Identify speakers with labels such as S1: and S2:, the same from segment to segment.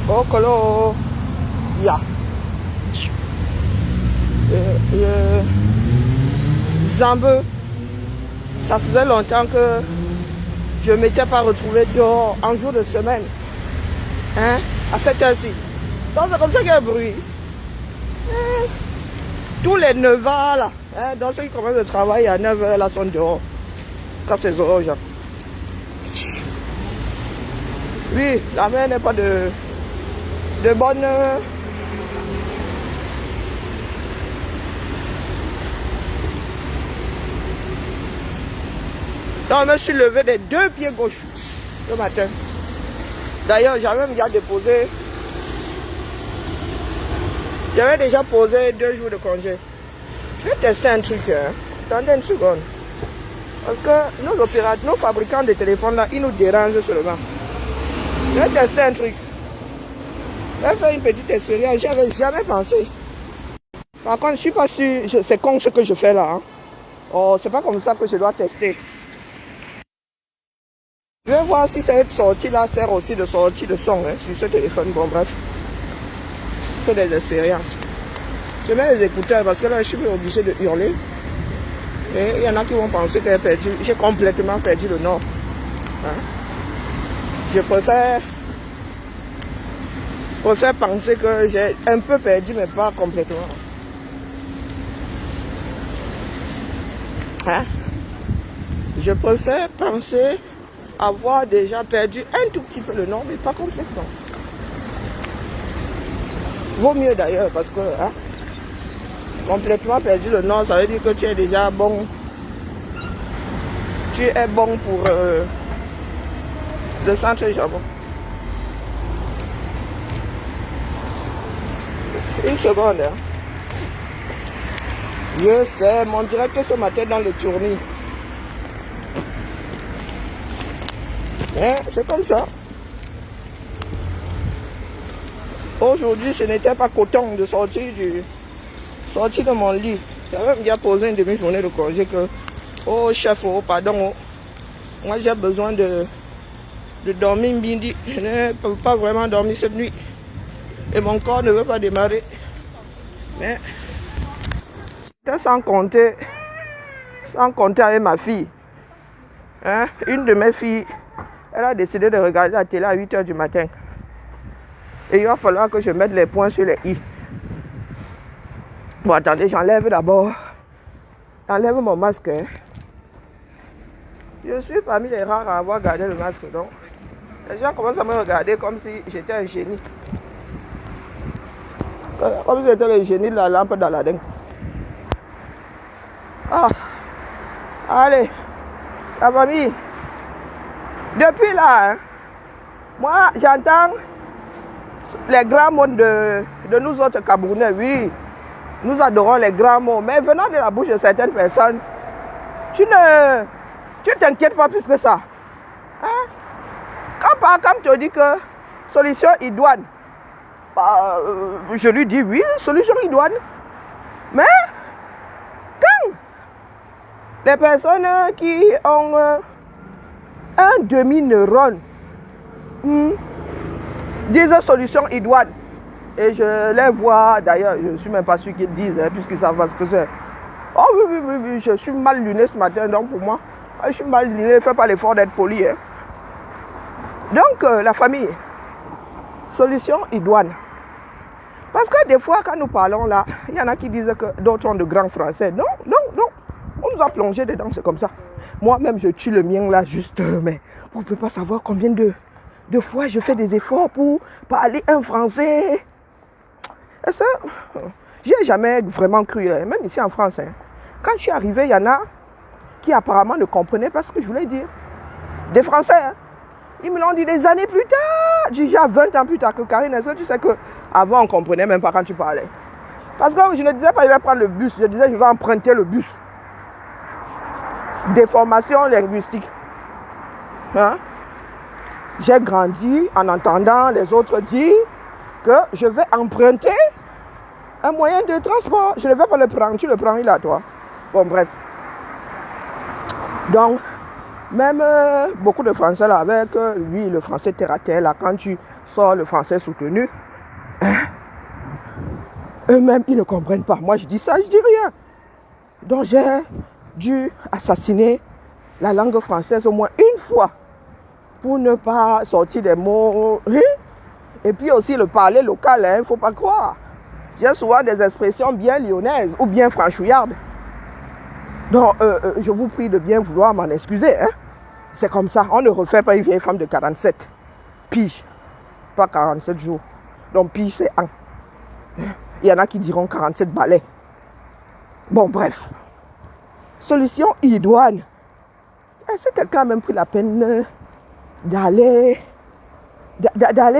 S1: Oh, colo. Ya. Zambeux. Ça faisait longtemps que je ne m'étais pas retrouvé dehors en jour de semaine. Hein? À cette heure-ci. Donc c'est comme ça qu'il y a un bruit. Tous les 9 h là. Hein? Donc ceux qui commencent le travail à 9 h là sont dehors. Quand c'est orange. Oui, la mer n'est pas de bonne... Donc je me suis levé des 2 pieds gauche le matin. D'ailleurs, j'avais déjà déposé... J'avais déjà posé 2 jours de congé. Je vais tester un truc. Hein. Attendez une seconde. Parce que nos opérateurs, nos fabricants de téléphones là, ils nous dérangent seulement. Je vais tester un truc. Je vais faire une petite expérience. J'y avais jamais pensé. Par contre, je ne suis pas sûr. C'est con ce que je fais là. Hein. Oh, c'est pas comme ça que je dois tester. Je vais voir si cette sortie là sert aussi de sortie de son hein, sur ce téléphone. Bon, bref. Je fais des expériences. Je mets les écouteurs parce que là, je suis obligé de hurler. Et il y en a qui vont penser que j'ai complètement perdu le nord. Hein? Je préfère penser que j'ai un peu perdu, mais pas complètement. Hein? Je préfère penser avoir déjà perdu un tout petit peu le nord, mais pas complètement. Vaut mieux d'ailleurs, parce que hein, complètement perdu le nord, ça veut dire que tu es déjà bon. Tu es bon pour le centre jambon. Une seconde. Hein. Je sais, mon direct ce matin dans le tournis. Hein, c'est comme ça. Aujourd'hui, ce n'était pas coton de sortir de mon lit. J'avais déjà posé une demi-journée de congé que, oh chef, oh pardon, oh. Moi j'ai besoin de dormir midi. Je ne peux pas vraiment dormir cette nuit. Et mon corps ne veut pas démarrer. Mais c'était sans compter avec ma fille. Hein? Une de mes filles, elle a décidé de regarder la télé à 8 h du matin. Et il va falloir que je mette les points sur les i. Bon, attendez, j'enlève d'abord. J'enlève mon masque. Hein. Je suis parmi les rares à avoir gardé le masque. Donc, les gens commencent à me regarder comme si j'étais un génie. Comme si j'étais le génie de la lampe d'Aladin. Ah, allez, la famille. Depuis là, hein, moi, j'entends les grands mots de nous autres Camerounais. Oui, nous adorons les grands mots. Mais venant de la bouche de certaines personnes, tu t'inquiètes pas plus que ça. Hein? Quand tu dis que solution idoine, bah, je lui dis oui, solution idoine. Mais quand les personnes qui ont un demi-neurone disent solution idoine, et je les vois, d'ailleurs, je ne suis même pas sûr qu'ils disent, hein, puisqu'ils savent pas ce que c'est. Oh oui, je suis mal luné ce matin, donc pour moi, je suis mal luné, ne fais pas l'effort d'être poli. Hein. Donc, la famille, solution idoine. Parce que des fois, quand nous parlons là, il y en a qui disent que d'autres ont de grands français. Non. On nous a plongé dedans, c'est comme ça. Moi-même, je tue le mien là, juste, mais vous ne pouvez pas savoir combien de fois je fais des efforts pour parler un français. Et ça, j'y ai jamais vraiment cru, même ici en France. Hein. Quand je suis arrivé, il y en a qui apparemment ne comprenaient pas ce que je voulais dire. Des Français, hein. Ils me l'ont dit des années plus tard, déjà 20 ans plus tard que Karine. Est-ce que tu sais qu'avant on ne comprenait même pas quand tu parlais? Parce que je ne disais pas je vais prendre le bus, je disais je vais emprunter le bus. Déformation linguistique. Hein? J'ai grandi en entendant les autres dire que je vais emprunter un moyen de transport. Je ne vais pas le prendre, tu le prends, il est à toi. Bon, bref. Donc, Même beaucoup de Français là, avec lui, le français terre à terre, là, quand tu sors le français soutenu, hein, eux-mêmes, ils ne comprennent pas. Moi, je dis ça, je dis rien. Donc, j'ai dû assassiner la langue française au moins une fois pour ne pas sortir des mots. Hein? Et puis aussi le parler local, il ne faut pas croire. J'ai souvent des expressions bien lyonnaises ou bien franchouillardes. Donc, je vous prie de bien vouloir m'en excuser. Hein? C'est comme ça. On ne refait pas une vieille femme de 47 piges. Pas 47 jours. Donc, pige, c'est an. Il y en a qui diront 47 balais. Bon, bref. Solution idoine. Est-ce que quelqu'un a même pris la peine d'aller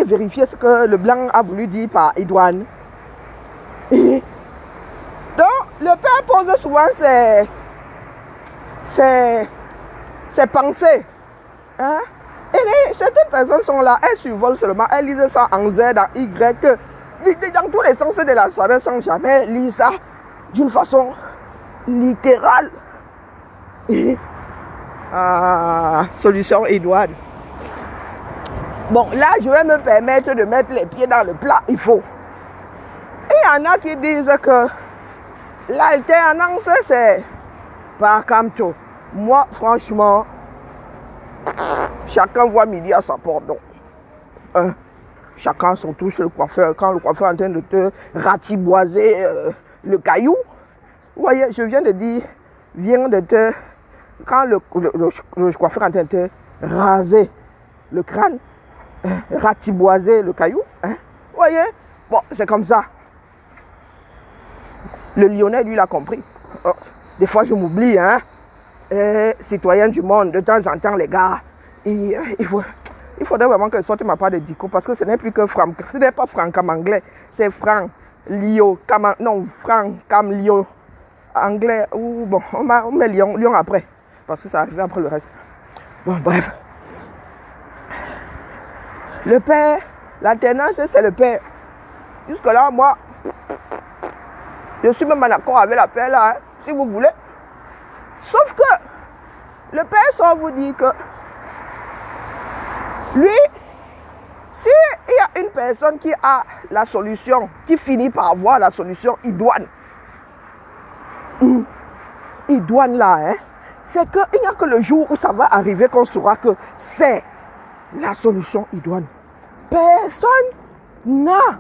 S1: vérifier ce que le blanc a voulu dire par idoine? Et donc, le père pose souvent ses pensées. Hein? Et certaines personnes sont là, elles survolent seulement, elles lisent ça en Z, en Y, dans tous les sens de la soirée sans jamais lire ça d'une façon littérale. Et, solution idoine. Bon, là, je vais me permettre de mettre les pieds dans le plat, il faut. Et il y en a qui disent que l'alternance, c'est par Camto. Moi, franchement, chacun voit midi à sa porte. Donc, chacun son tour chez le coiffeur. Quand le coiffeur est en train de te ratiboiser le caillou, vous voyez, je viens de dire, quand le coiffeur est en train de te raser le crâne, ratiboiser le caillou, hein, vous voyez, bon, c'est comme ça. Le Lyonnais, lui, l'a compris. Oh, des fois, je m'oublie, hein. Citoyen du monde, de temps en temps, les gars, il faudrait vraiment que je sorte ma part de dico parce que ce n'est plus que franc. Ce n'est pas franc comme anglais, c'est franc, Lio, non, franc comme Lio, anglais, ou bon, on met Lyon après, parce que ça arrive après le reste. Bon, bref. Le père, l'alternance, c'est le père. Jusque-là, moi, je suis même en accord avec l'affaire là, hein, si vous voulez. Sauf que le père sans vous dire que lui, s'il y a une personne qui a la solution, qui finit par avoir la solution idoine, idoine là, hein, c'est qu'il n'y a que le jour où ça va arriver qu'on saura que c'est la solution idoine. Personne n'a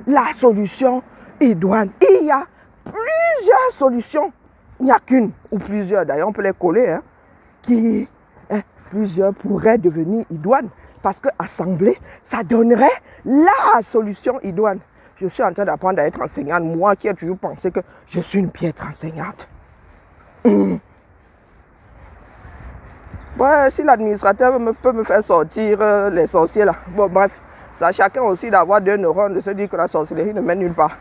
S1: la solution idoine. Il y a plusieurs solutions. Il n'y a qu'une ou plusieurs, d'ailleurs on peut les coller, hein, qui, plusieurs pourraient devenir idoines. Parce qu'assembler, ça donnerait la solution idoine. Je suis en train d'apprendre à être enseignante. Moi qui ai toujours pensé que je suis une piètre enseignante. Ouais, si l'administrateur peut me faire sortir les sorciers là. Bon, bref, c'est à chacun aussi d'avoir 2 neurones, de se dire que la sorcellerie ne mène nulle part.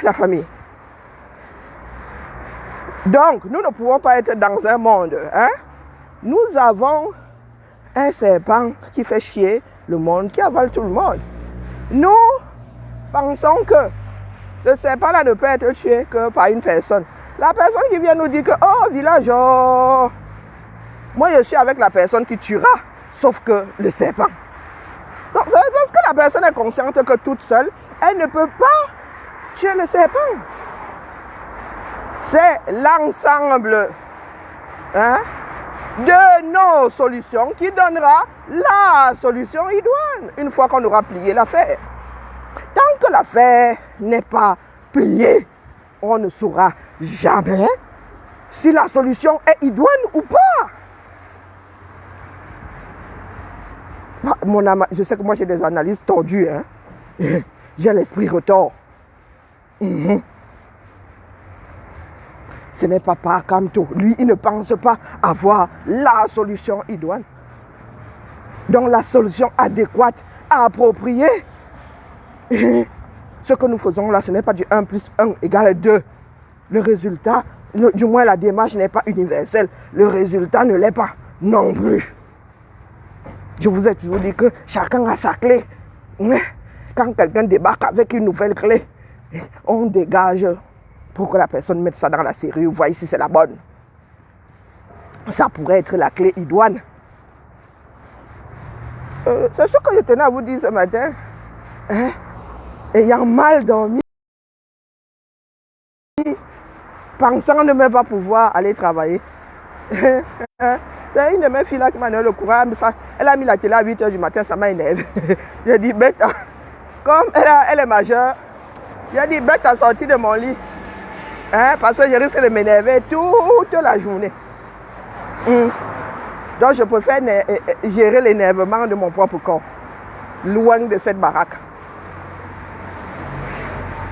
S1: La famille. Donc, nous ne pouvons pas être dans un monde. Hein? Nous avons un serpent qui fait chier le monde, qui avale tout le monde. Nous pensons que le serpent là ne peut être tué que par une personne. La personne qui vient nous dire que, oh, villageois, moi je suis avec la personne qui tuera, sauf que le serpent. Donc, c'est parce que la personne est consciente que toute seule, elle ne peut pas tuer le serpent. C'est l'ensemble, hein, de nos solutions qui donnera la solution idoine une fois qu'on aura plié l'affaire. Tant que l'affaire n'est pas pliée, on ne saura jamais si la solution est idoine ou pas. Bah, je sais que moi j'ai des analyses tordues, hein. J'ai l'esprit retors. Ce n'est pas par Camto. Lui, il ne pense pas avoir la solution idoine. Donc la solution adéquate, appropriée. Ce que nous faisons là, ce n'est pas du 1 plus 1 égale 2. Le résultat, du moins la démarche n'est pas universelle. Le résultat ne l'est pas non plus. Je vous ai toujours dit que chacun a sa clé. Quand quelqu'un débarque avec une nouvelle clé, on dégage pour que la personne mette ça dans la série. Vous voyez si c'est la bonne. Ça pourrait être la clé idoine. C'est ce que je tenais à vous dire ce matin. Hein? Ayant mal dormi, pensant ne même pas pouvoir aller travailler. C'est une de mes filles là qui m'a donné le courage. Elle a mis la télé à 8h du matin, ça m'a énervé. J'ai dit, bête, comme elle est majeure, j'ai dit, bête, à sortir de mon lit. Hein, parce que je risque de m'énerver toute la journée. Donc je préfère gérer l'énervement de mon propre corps, loin de cette baraque.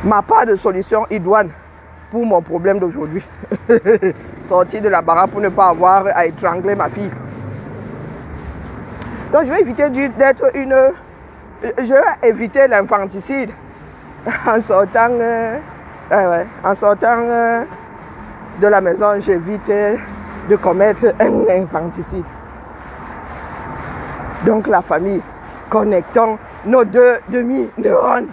S1: Ma part de solution idoine pour mon problème d'aujourd'hui. Sortir de la baraque pour ne pas avoir à étrangler ma fille. Donc je vais éviter d'être une... Je vais éviter l'infanticide en sortant... en sortant de la maison, j'évite de commettre un infanticide. Donc la famille, connectons nos deux demi-neurones.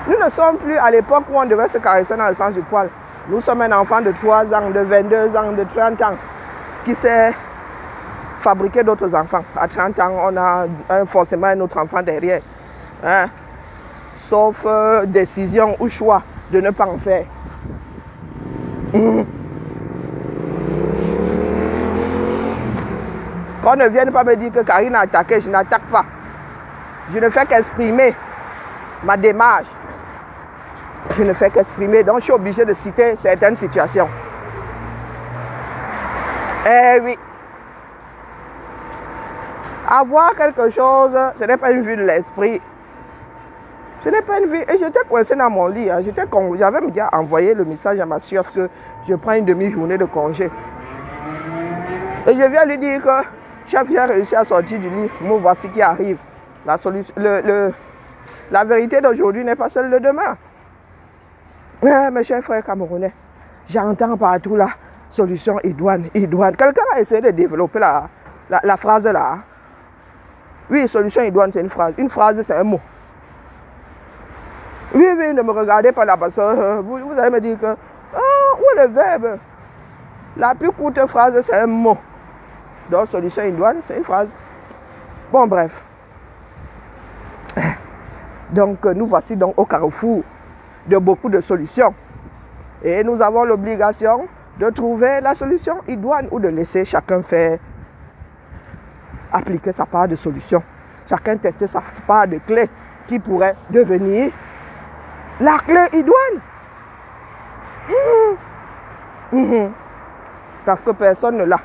S1: Nous ne sommes plus à l'époque où on devait se caresser dans le sens du poil. Nous sommes un enfant de 3 ans, de 22 ans, de 30 ans qui sait fabriquer d'autres enfants. À 30 ans, on a forcément un autre enfant derrière. Hein? Sauf décision ou choix de ne pas en faire. Qu'on ne vienne pas me dire que Karine a attaqué, je n'attaque pas. Je ne fais qu'exprimer ma démarche. Je ne fais qu'exprimer, donc je suis obligé de citer certaines situations. Eh oui. Avoir quelque chose, ce n'est pas une vue de l'esprit. Ce n'est pas une vue. Et j'étais coincé dans mon lit. Hein. J'avais déjà envoyé le message à ma soeur que je prends une demi-journée de congé. Et je viens lui dire que, chef, j'ai réussi à sortir du lit. Me voici qui arrive. La solution, la vérité d'aujourd'hui n'est pas celle de demain. Mes chers frères camerounais, j'entends partout la solution idoine. Quelqu'un a essayé de développer la phrase là. Oui, solution idoine, c'est une phrase. Une phrase, c'est un mot. Oui, ne me regardez pas là parce que vous allez me dire que où est le verbe? La plus courte phrase, c'est un mot. Donc, solution idoine, c'est une phrase. Bon, bref. Donc, nous voici donc au carrefour de beaucoup de solutions. Et nous avons l'obligation de trouver la solution idoine ou de laisser chacun faire, appliquer sa part de solution. Chacun tester sa part de clé qui pourrait devenir la clé idoine. Parce que personne ne l'a.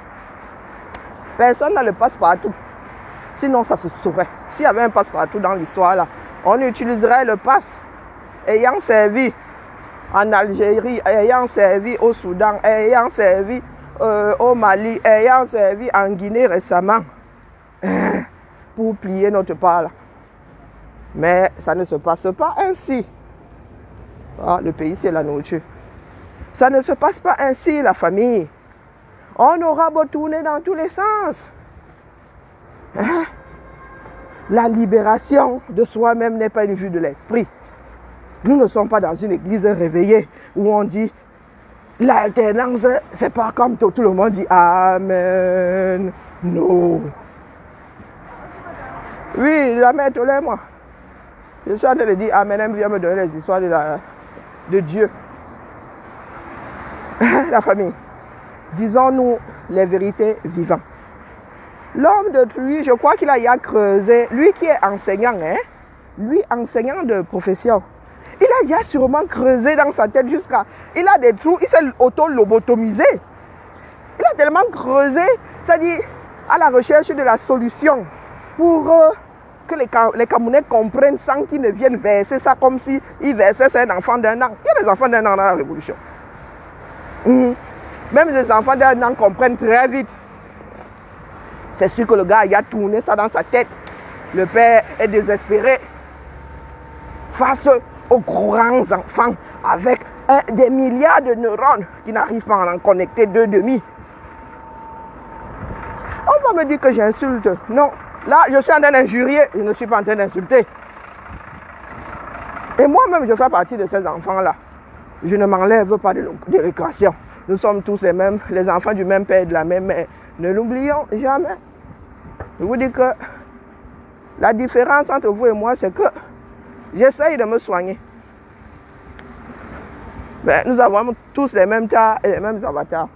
S1: Personne n'a le passe-partout. Sinon, ça se saurait. S'il y avait un passe-partout dans l'histoire, là, on utiliserait le passe ayant servi en Algérie, ayant servi au Soudan, ayant servi au Mali, ayant servi en Guinée récemment, pour plier notre part là. Mais ça ne se passe pas ainsi. Ah, le pays, c'est la nourriture. Ça ne se passe pas ainsi, la famille. On aura beau tourner dans tous les sens. La libération de soi-même n'est pas une vue de l'esprit. Nous ne sommes pas dans une église réveillée où on dit l'alternance, c'est pas comme tout le monde dit Amen. Non. Oui, la mère tolère moi. Je suis en train de dire Amen, elle vient me donner les histoires de Dieu. La famille. Disons-nous les vérités vivantes. L'homme d'autrui, je crois qu'il a creusé, lui qui est enseignant, lui enseignant de profession, il a déjà sûrement creusé dans sa tête jusqu'à... Il a des trous, il s'est auto-lobotomisé. Il a tellement creusé, c'est-à-dire à la recherche de la solution pour que les Camerounais comprennent sans qu'ils ne viennent verser ça comme si ils versaient un enfant d'un an. Il y a des enfants d'un an dans la Révolution. Même les enfants d'un an comprennent très vite. C'est sûr que le gars il a tourné ça dans sa tête. Le père est désespéré face aux grands enfants avec des milliards de neurones qui n'arrivent pas à en connecter deux demi. On va me dire que j'insulte. Non, là je suis en train d'injurier, je ne suis pas en train d'insulter. Et moi-même je fais partie de ces enfants-là. Je ne m'enlève pas de l'équation. Nous sommes tous les mêmes, les enfants du même père et de la même mère. Ne l'oublions jamais. Je vous dis que la différence entre vous et moi, c'est que j'essaye de me soigner. Mais nous avons tous les mêmes tas et les mêmes avatars.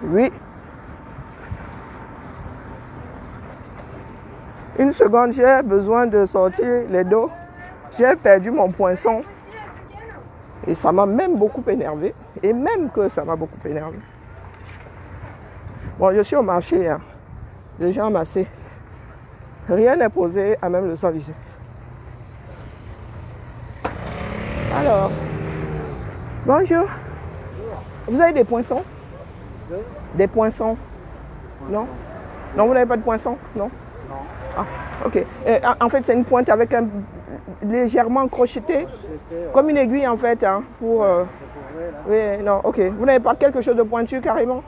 S1: Oui. Une seconde, j'ai besoin de sortir les dos. J'ai perdu mon poinçon. Et ça m'a même beaucoup énervé. Et même que ça m'a beaucoup énervé. Bon, je suis au marché. Hein. Les gens amassés. Rien n'est posé à même le sol ici. Alors, bonjour. Vous avez des poinçons? Des poinçons? Non? Non, vous n'avez pas de poinçons? Non?
S2: Non.
S1: Ah, ok. En fait, c'est une pointe avec un légèrement crocheté, comme une aiguille en fait, hein, pour... oui, non, ok. Vous n'avez pas quelque chose de pointu carrément?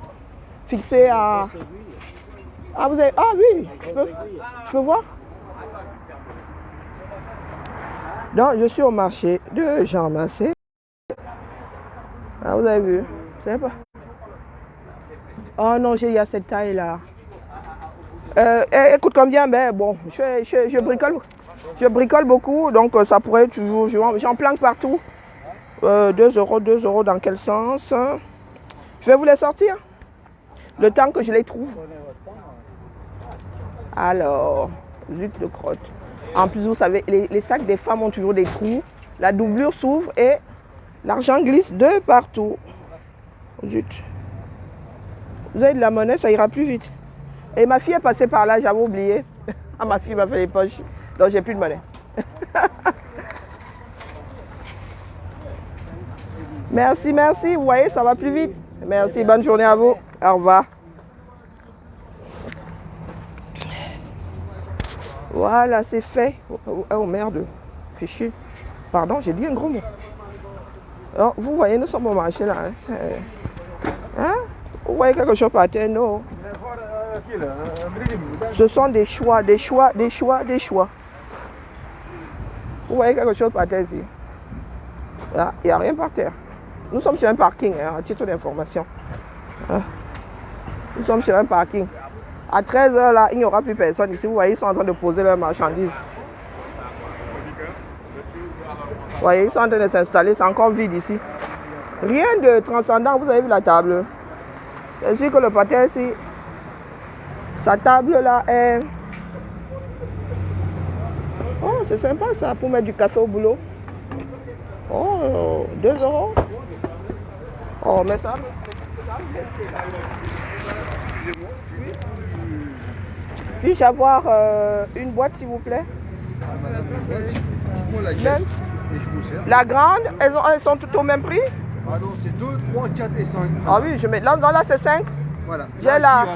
S1: Fixé à... Ah, vous avez... Ah oui, je peux voir? Donc, je suis au marché de Jean Massé. Ah, vous avez vu? Je sais pas. Oh non, il y a cette taille là. Écoute combien? Ben bon, je bricole beaucoup, donc ça pourrait toujours, j'en planque partout. 2 euros, 2 euros dans quel sens? Je vais vous les sortir, le temps que je les trouve. Alors, zut de crotte. En plus, vous savez, les sacs des femmes ont toujours des trous. La doublure s'ouvre et l'argent glisse de partout. Zut. Vous avez de la monnaie, ça ira plus vite. Et ma fille est passée par là, j'avais oublié. Ah, ma fille m'a fait les poches. Donc, j'ai plus de monnaie. Merci, merci. Vous voyez, ça va plus vite. Merci, bonne journée à vous. Au revoir. Voilà, c'est fait. Oh merde, fichu. Pardon, j'ai dit un gros mot. Alors, vous voyez, nous sommes au marché là. Hein? Vous voyez quelque chose par terre? Non. Ce sont des choix, des choix, des choix, des choix. Vous voyez quelque chose par terre ici? Là, il n'y a rien par terre. Nous sommes sur un parking, hein, à titre d'information. Hein? Nous sommes sur un parking. À 13h, là, il n'y aura plus personne ici. Vous voyez, ils sont en train de poser leurs marchandises. Vous voyez, ils sont en train de s'installer. C'est encore vide ici. Rien de transcendant. Vous avez vu la table? Je suis que le patin ici, sa table là est... Oh, c'est sympa ça, pour mettre du café au boulot. Oh, 2 euros. Oh, mais ça... Puis-je avoir une boîte, s'il vous plaît? Même. La grande, elles sont toutes au même prix?
S2: Ah non, c'est 2, 3, 4 et 5.
S1: Ah oui, je mets... Là, c'est 5.
S2: Voilà.
S1: J'ai là.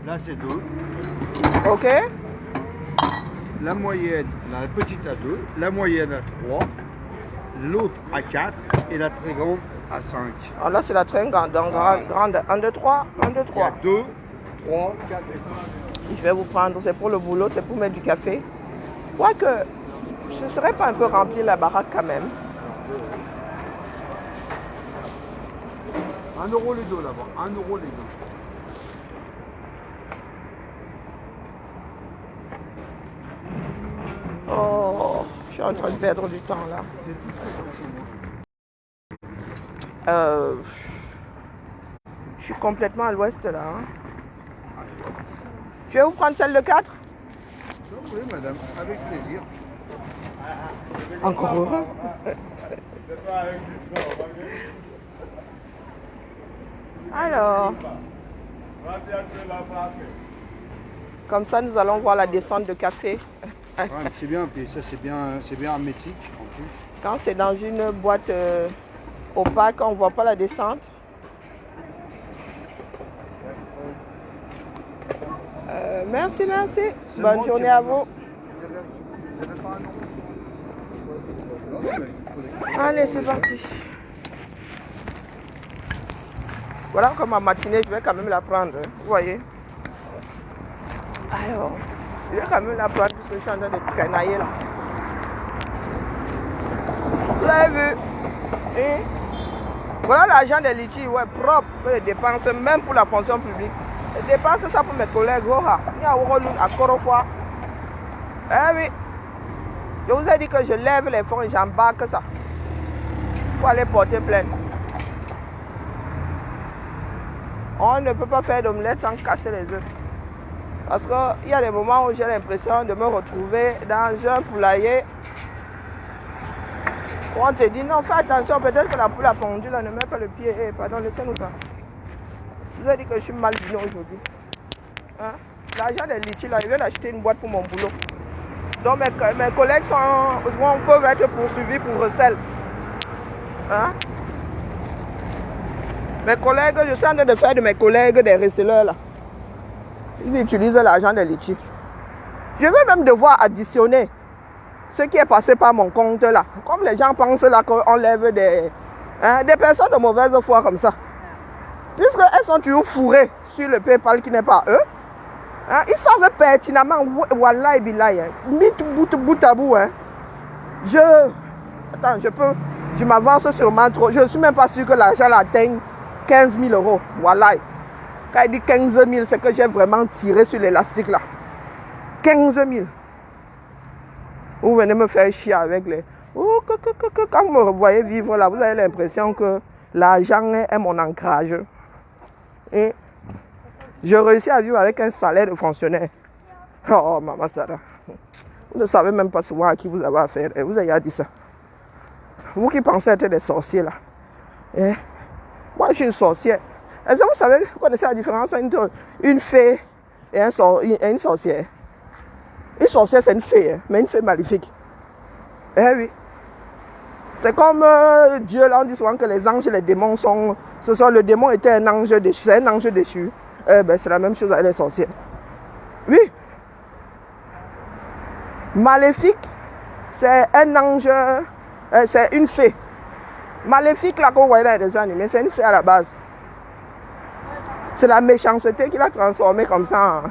S2: Là, c'est 2.
S1: Ok.
S2: La moyenne, la petite à 2. La moyenne à 3. L'autre à 4. Et la très grande à 5.
S1: Alors là, c'est la très grande. Grande. 1, 2, 3. 1, 2, 3.
S2: Il y a 2, 3, 4 et 5.
S1: Je vais vous prendre. C'est pour le boulot, c'est pour mettre du café. Quoique, ce ne serait pas un peu rempli la baraque quand même.
S2: 1 euro les deux là-bas. 1 euro les deux.
S1: Oh, je suis en train de perdre du temps là. Je suis complètement à l'ouest là. Hein. Je vais vous prendre celle de 4?
S2: Oui, madame, avec plaisir.
S1: Encore heureux. Alors, comme ça, nous allons voir la descente de café.
S2: Ouais, c'est bien, puis ça c'est bien hermétique en plus.
S1: Quand c'est dans une boîte opaque, on ne voit pas la descente. Merci, merci. Bonne journée à vous. Allez, c'est parti. Voilà comme ma matinée, je vais quand même la prendre. Vous voyez? Alors, je vais quand même la prendre parce que je suis en train de traînailler là. Vous l'avez vu? Et Voilà l'argent des litchis, ouais, propre, les dépenses, même pour la fonction publique. Les dépenses, ça pour mes collègues, il y a encore une fois. Eh oui, je vous ai dit que je lève les fonds et j'embarque ça pour aller porter plainte. On ne peut pas faire d'omelette sans casser les œufs. Parce qu'il y a des moments où j'ai l'impression de me retrouver dans un poulailler où on te dit non, fais attention, peut-être que la poule a fondu, là, ne mets pas le pied. Eh, pardon, laissez-nous ça. Je vous ai dit que je suis mal dîné aujourd'hui. Hein? L'argent des litchis, là, je viens d'acheter une boîte pour mon boulot. Donc mes collègues peuvent être poursuivis pour recel. Hein? Mes collègues, je suis en train de faire de mes collègues des receleurs là. Ils utilisent l'argent des litchis. Je vais même devoir additionner ce qui est passé par mon compte là. Comme les gens pensent là qu'on lève des personnes de mauvaise foi comme ça. Puisqu'elles sont toujours fourrées sur le PayPal qui n'est pas eux. Hein? Ils savent pertinemment, Wallah et Billahi, mis bout à bout. Hein? Je m'avance sûrement trop. Je ne suis même pas sûr que l'argent atteigne 15 000 euros. Wallah. Quand il dit 15 000, c'est que j'ai vraiment tiré sur l'élastique là. 15 000. Vous venez me faire chier avec les... Oh, quand vous me voyez vivre là, vous avez l'impression que l'argent est mon ancrage. Et je réussis à vivre avec un salaire de fonctionnaire. Oh, maman Sarah. Vous ne savez même pas souvent à qui vous avez affaire. Et vous avez dit ça. Vous qui pensez être des sorciers là. Et moi, je suis une sorcière. Est-ce que vous savez, vous connaissez la différence entre une fée et une sorcière? Une sorcière, c'est une fée, hein, mais une fée maléfique. Eh oui. C'est comme Dieu, là, on dit souvent que les anges et les démons sont... le démon était un ange déchu, c'est un ange déchu. C'est la même chose avec les sorcières. Oui. Maléfique, c'est un ange, c'est une fée. Maléfique, là, qu'on voit dans les animés, c'est une fée à la base. C'est la méchanceté qui l'a transformée comme ça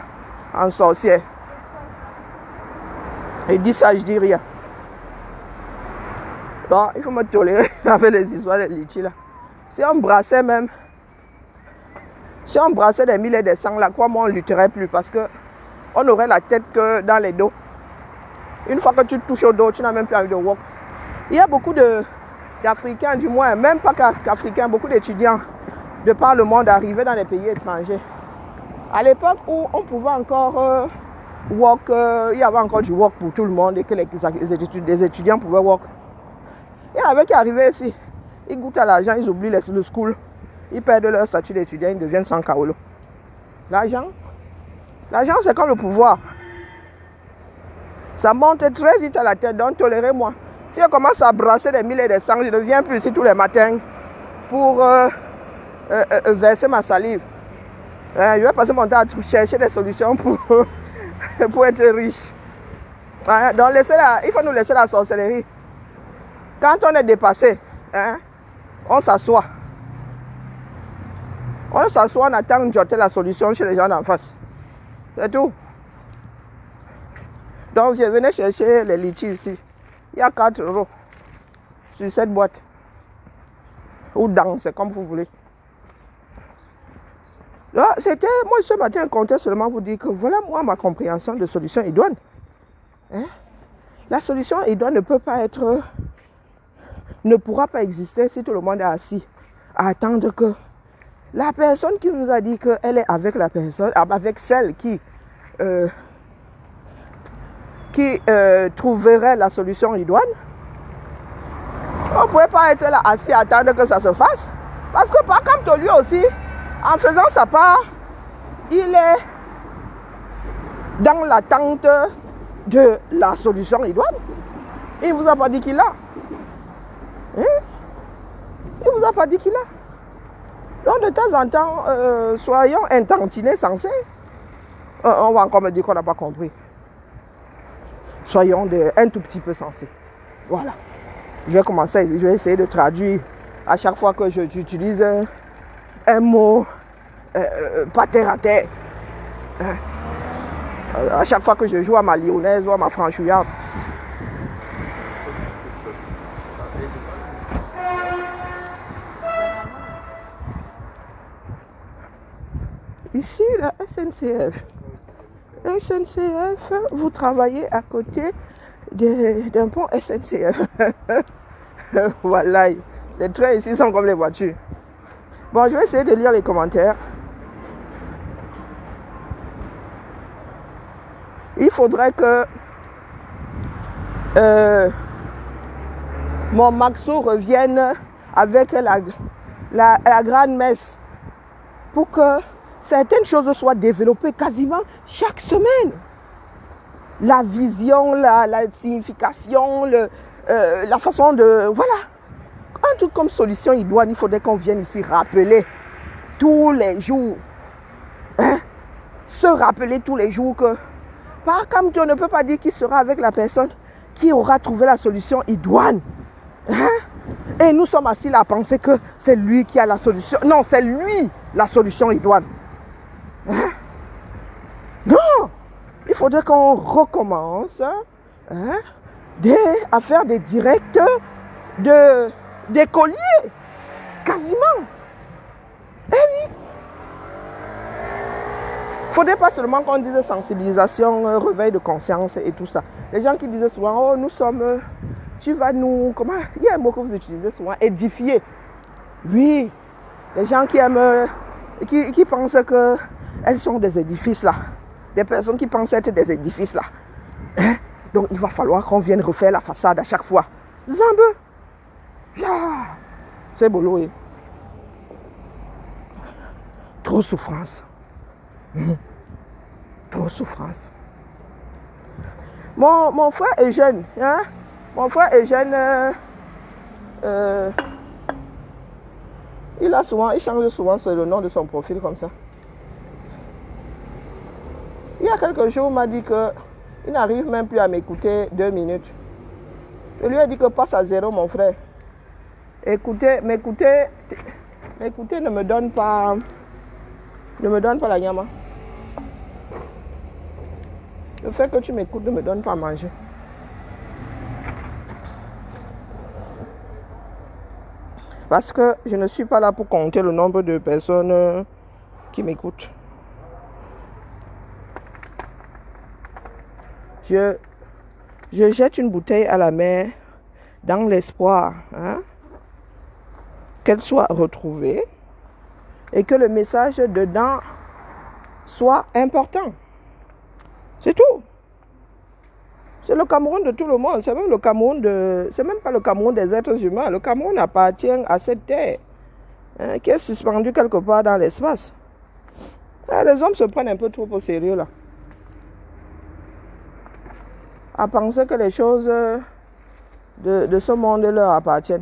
S1: en sorcière. Il dit ça, je dis rien. Donc, il faut me tolérer avec les histoires de litchis là. Si on brassait des mille et des cents là, crois-moi, on ne lutterait plus parce qu'on aurait la tête que dans les dos. Une fois que tu touches au dos, tu n'as même plus envie de walk. Il y a beaucoup d'Africains, du moins, même pas qu'Africains, beaucoup d'étudiants de par le monde arrivés dans les pays étrangers. À l'époque où on pouvait encore walk, il y avait encore du walk pour tout le monde et que les étudiants pouvaient walk. Il y en avait qui arrivaient ici, ils goûtent à l'argent, ils oublient le school, ils perdent leur statut d'étudiant, ils deviennent sans kaolo. L'argent, c'est comme le pouvoir. Ça monte très vite à la tête, donc tolérez-moi. Si on commence à brasser des mille et des cents, je ne viens plus ici tous les matins pour verser ma salive. Je vais passer mon temps à chercher des solutions pour être riche. Donc il faut nous laisser la sorcellerie. Quand on est dépassé, on s'assoit. On s'assoit, on attend de jeter la solution chez les gens d'en face. C'est tout. Donc je venais chercher les litchis ici. Il y a 4 euros sur cette boîte. Ou dans, c'est comme vous voulez. Là, c'était, moi ce matin, je comptais seulement vous dire que voilà moi ma compréhension de solution idoine. La solution idoine ne pourra pas exister si tout le monde est assis à attendre que la personne qui nous a dit qu'elle est avec la personne, avec celle qui trouverait la solution idoine. On ne pouvait pas être là assis à attendre que ça se fasse. Parce que par contre, lui aussi, en faisant sa part, il est dans l'attente de la solution idoine. Il ne vous a pas dit qu'il l'a. Il ne vous a pas dit qu'il l'a. Donc de temps en temps, soyons intentinés, sensés. On va encore me dire qu'on n'a pas compris. Soyons un tout petit peu sensés. Voilà. Je vais essayer de traduire à chaque fois que j'utilise un mot pas terre à terre. À chaque fois que je joue à ma lyonnaise ou à ma franchouillarde. ici, la SNCF. SNCF, vous travaillez à côté d'un pont SNCF. Voilà, les trains ici sont comme les voitures. Bon, je vais essayer de lire les commentaires. Il faudrait que mon Maxo revienne avec la grande messe pour que certaines choses soient développées quasiment chaque semaine. La vision, la signification, la façon de... Voilà. Un truc comme solution idoine, il faudrait qu'on vienne ici rappeler tous les jours. Hein? Se rappeler tous les jours que... Par contre, on ne peut pas dire qu'il sera avec la personne qui aura trouvé la solution idoine. Hein? Et nous sommes assis là à penser que c'est lui qui a la solution. Non, c'est lui la solution idoine. Hein? Non! Il faudrait qu'on recommence à faire des directs d'écoliers. Quasiment. Eh oui. Il ne faudrait pas seulement qu'on dise sensibilisation, réveil de conscience et tout ça. Les gens qui disaient souvent, oh, nous sommes, tu vas nous, comment, il y a un mot que vous utilisez souvent, édifier. Oui, les gens qui aiment, qui pensent qu'elles sont des édifices là. Des personnes qui pensent être des édifices là. Hein? Donc il va falloir qu'on vienne refaire la façade à chaque fois. Zambe. Yeah. C'est beau, oui. Trop souffrance. Trop souffrance. Mon frère est jeune. Hein? Mon frère est jeune. Il change souvent le nom de son profil comme ça. Il y a quelques jours, il m'a dit qu'il n'arrive même plus à m'écouter 2 minutes. Je lui ai dit que passe à 0, mon frère. M'écouter ne me donne pas la nyama. Le fait que tu m'écoutes ne me donne pas à manger. Parce que je ne suis pas là pour compter le nombre de personnes qui m'écoutent. Je jette une bouteille à la mer dans l'espoir qu'elle soit retrouvée et que le message dedans soit important. C'est tout. C'est le Cameroun de tout le monde. C'est même pas le Cameroun des êtres humains. Le Cameroun appartient à cette terre qui est suspendue quelque part dans l'espace. Les hommes se prennent un peu trop au sérieux là. À penser que les choses de ce monde leur appartiennent.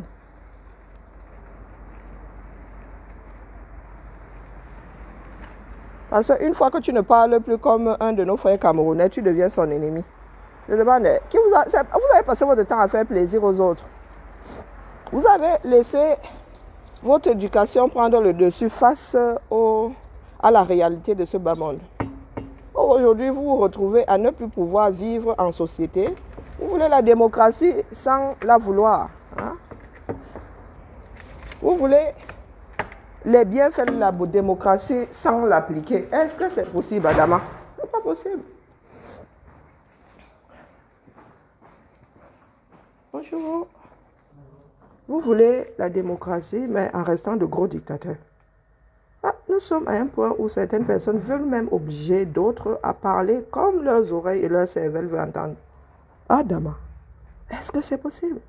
S1: Parce qu'une fois que tu ne parles plus comme un de nos frères camerounais, tu deviens son ennemi. Je demande, vous avez passé votre temps à faire plaisir aux autres. Vous avez laissé votre éducation prendre le dessus face à la réalité de ce bas monde. Aujourd'hui, vous vous retrouvez à ne plus pouvoir vivre en société. Vous voulez la démocratie sans la vouloir. Hein? Vous voulez les bienfaits de la démocratie sans l'appliquer. Est-ce que c'est possible, Adama? Ce n'est pas possible. Bonjour. Vous voulez la démocratie, mais en restant de gros dictateurs. Nous sommes à un point où certaines personnes veulent même obliger d'autres à parler comme leurs oreilles et leurs cervelles veulent entendre. Adama, est-ce que c'est possible?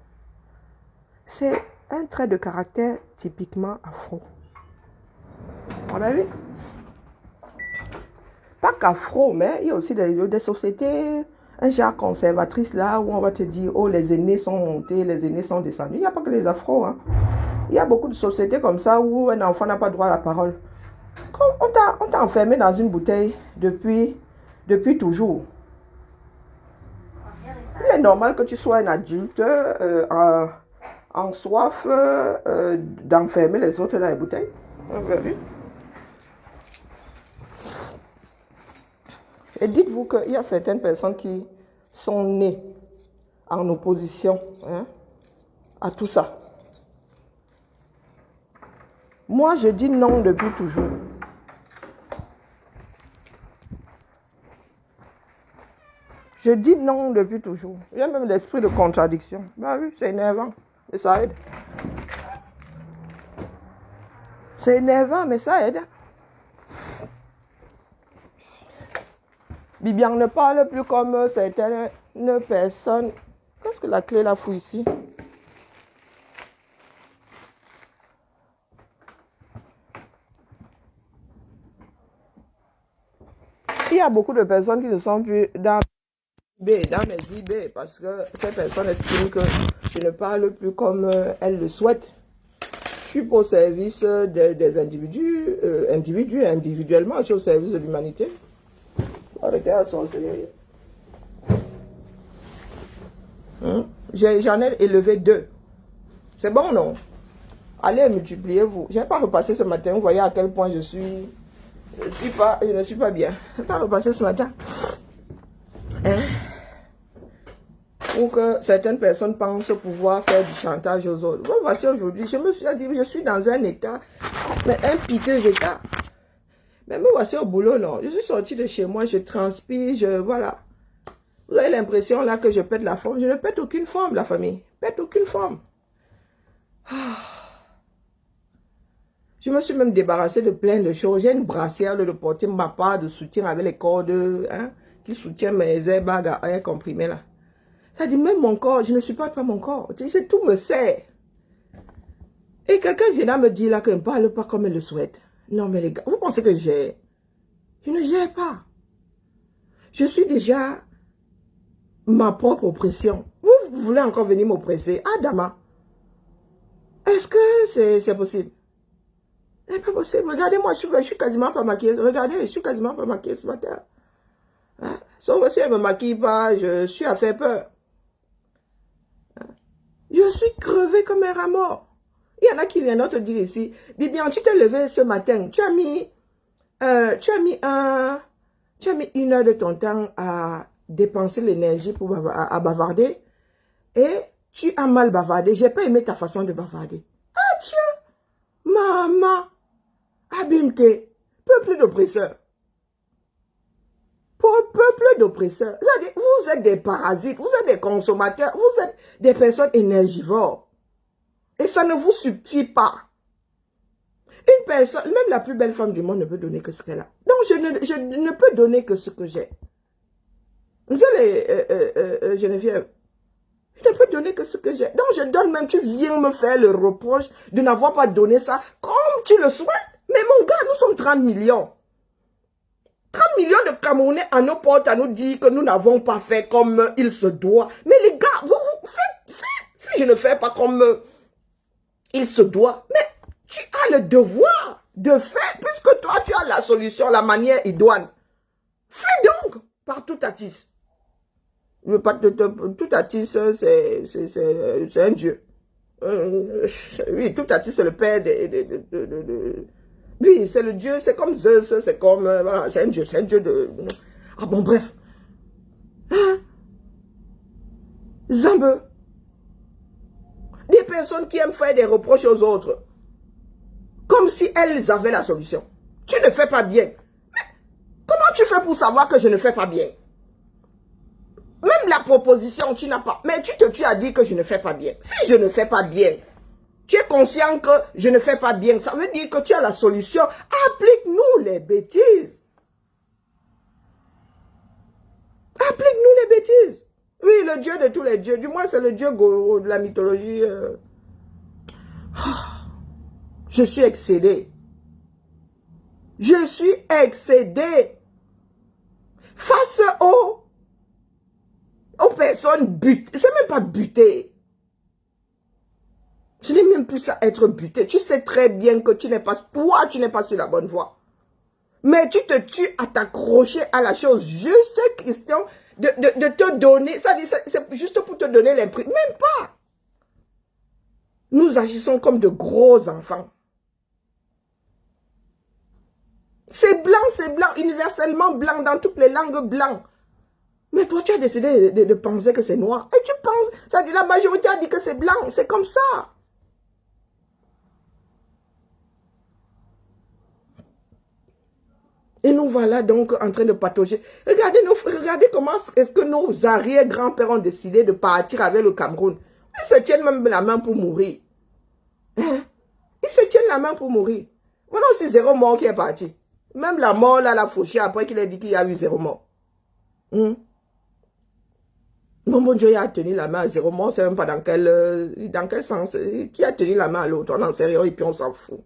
S1: C'est un trait de caractère typiquement afro. On a vu? Pas qu'afro, mais il y a aussi des sociétés, un genre conservatrice là, où on va te dire, oh, les aînés sont montés, les aînés sont descendus. Il n'y a pas que les afros. Hein. Il y a beaucoup de sociétés comme ça où un enfant n'a pas droit à la parole. On t'a enfermé dans une bouteille depuis toujours. Il est normal que tu sois un adulte en soif d'enfermer les autres dans les bouteilles. Et dites-vous qu'il y a certaines personnes qui sont nées en opposition à tout ça. Moi, je dis non depuis toujours. Je dis non depuis toujours. Il y a même l'esprit de contradiction. Bah oui, c'est énervant, mais ça aide. C'est énervant, mais ça aide. Bibian ne parle plus comme certaines personnes. Qu'est-ce que la clé la fout ici? Il y a beaucoup de personnes qui ne sont plus dans mes IB parce que ces personnes estiment que je ne parle plus comme elles le souhaitent. Je suis au service des individus, individuellement, je suis au service de l'humanité. Arrêtez à sorcellerie. J'en ai élevé 2. C'est bon, non? Allez, multipliez-vous. Je n'ai pas repassé ce matin. Vous voyez à quel point je ne suis pas bien. Je n'ai pas repassé ce matin. Ou que certaines personnes pensent pouvoir faire du chantage aux autres. Bon, voici aujourd'hui, je me suis dit, je suis dans un état, mais un piteux état. Mais me voici au boulot, non. Je suis sortie de chez moi, je transpire, voilà. Vous avez l'impression là que je pète la forme. Je ne pète aucune forme, la famille. Je pète aucune forme. Je me suis même débarrassée de plein de choses. J'ai une brassière de porter ma part de soutien avec les cordes qui soutiennent mes airbags à air comprimé là. Ça dit même mon corps, je ne supporte pas mon corps. Tu sais, tout me sert. Et quelqu'un vient me dire là qu'elle ne parle pas comme elle le souhaite. Non mais les gars, vous pensez que je gère? Je ne gère pas. Je suis déjà ma propre oppression. Vous voulez encore venir m'oppresser? Ah Dama, est-ce que c'est possible? C'est pas possible. Regardez-moi, je suis quasiment pas maquillée. Regardez, je suis quasiment pas maquillée ce matin. Hein? Sauf que si elle ne me maquille pas, je suis à faire peur. Hein? Je suis crevée comme un rat mort. Il y en a qui viennent te dire ici, Bibian, tu t'es levé ce matin, tu as mis 1 heure de ton temps à dépenser l'énergie pour à bavarder et tu as mal bavardé. J'ai pas aimé ta façon de bavarder. Ah Dieu, maman, abîme-toi, peuple d'oppresseurs. Peuple d'oppresseurs. Vous êtes des parasites, vous êtes des consommateurs, vous êtes des personnes énergivores. Et ça ne vous suffit pas. Une personne, même la plus belle femme du monde ne peut donner que ce qu'elle a. Donc, je ne peux donner que ce que j'ai. Vous savez, Geneviève, je ne peux donner que ce que j'ai. Donc, je donne même, tu viens me faire le reproche de n'avoir pas donné ça comme tu le souhaites. Mais mon gars, nous sommes 30 millions. 30 millions de Camerounais à nos portes à nous dire que nous n'avons pas fait comme il se doit. Mais les gars, vous faites. Si je ne fais pas comme il se doit, mais tu as le devoir de faire, puisque toi, tu as la solution, la manière idoine. Fais donc, par Toutatis. Toutatis, c'est un dieu. Oui, Toutatis, c'est le père oui, c'est le dieu, c'est comme Zeus, c'est comme, voilà, c'est un dieu de... Ah bon, bref. Hein? Zambe. Des personnes qui aiment faire des reproches aux autres. Comme si elles avaient la solution. Tu ne fais pas bien. Mais comment tu fais pour savoir que je ne fais pas bien? Même la proposition, tu n'as pas. Mais tu as dit que je ne fais pas bien. Si je ne fais pas bien, tu es conscient que je ne fais pas bien. Ça veut dire que tu as la solution. Applique-nous les bêtises. Applique-nous les bêtises. Oui, le Dieu de tous les dieux. Du moins, c'est le Dieu de la mythologie. Je suis excédé. Je suis excédé. Face aux personnes butées. C'est même pas buté. Je n'ai même plus à être buté. Tu sais très bien que tu n'es pas sur la bonne voie. Mais tu te tues à t'accrocher à la chose. Juste question de te donner. C'est juste pour te donner l'impression. Même pas. Nous agissons comme de gros enfants. C'est blanc, universellement blanc, dans toutes les langues blanc. Mais toi, tu as décidé de penser que c'est noir. Et tu penses, ça dit la majorité a dit que c'est blanc. C'est comme ça. Et nous voilà donc en train de patauger. Regardez comment est-ce que nos arrière-grands-pères ont décidé de partir avec le Cameroun. Ils se tiennent même la main pour mourir. Hein? Ils se tiennent la main pour mourir. Voilà aussi zéro mort qui est parti. Même la mort, là, l'a fauché après qu'il ait dit qu'il y a eu zéro mort. Bon Dieu, il a tenu la main à zéro mort, c'est même pas dans quel sens. Qui a tenu la main à l'autre? On n'en sait rien et puis on s'en fout.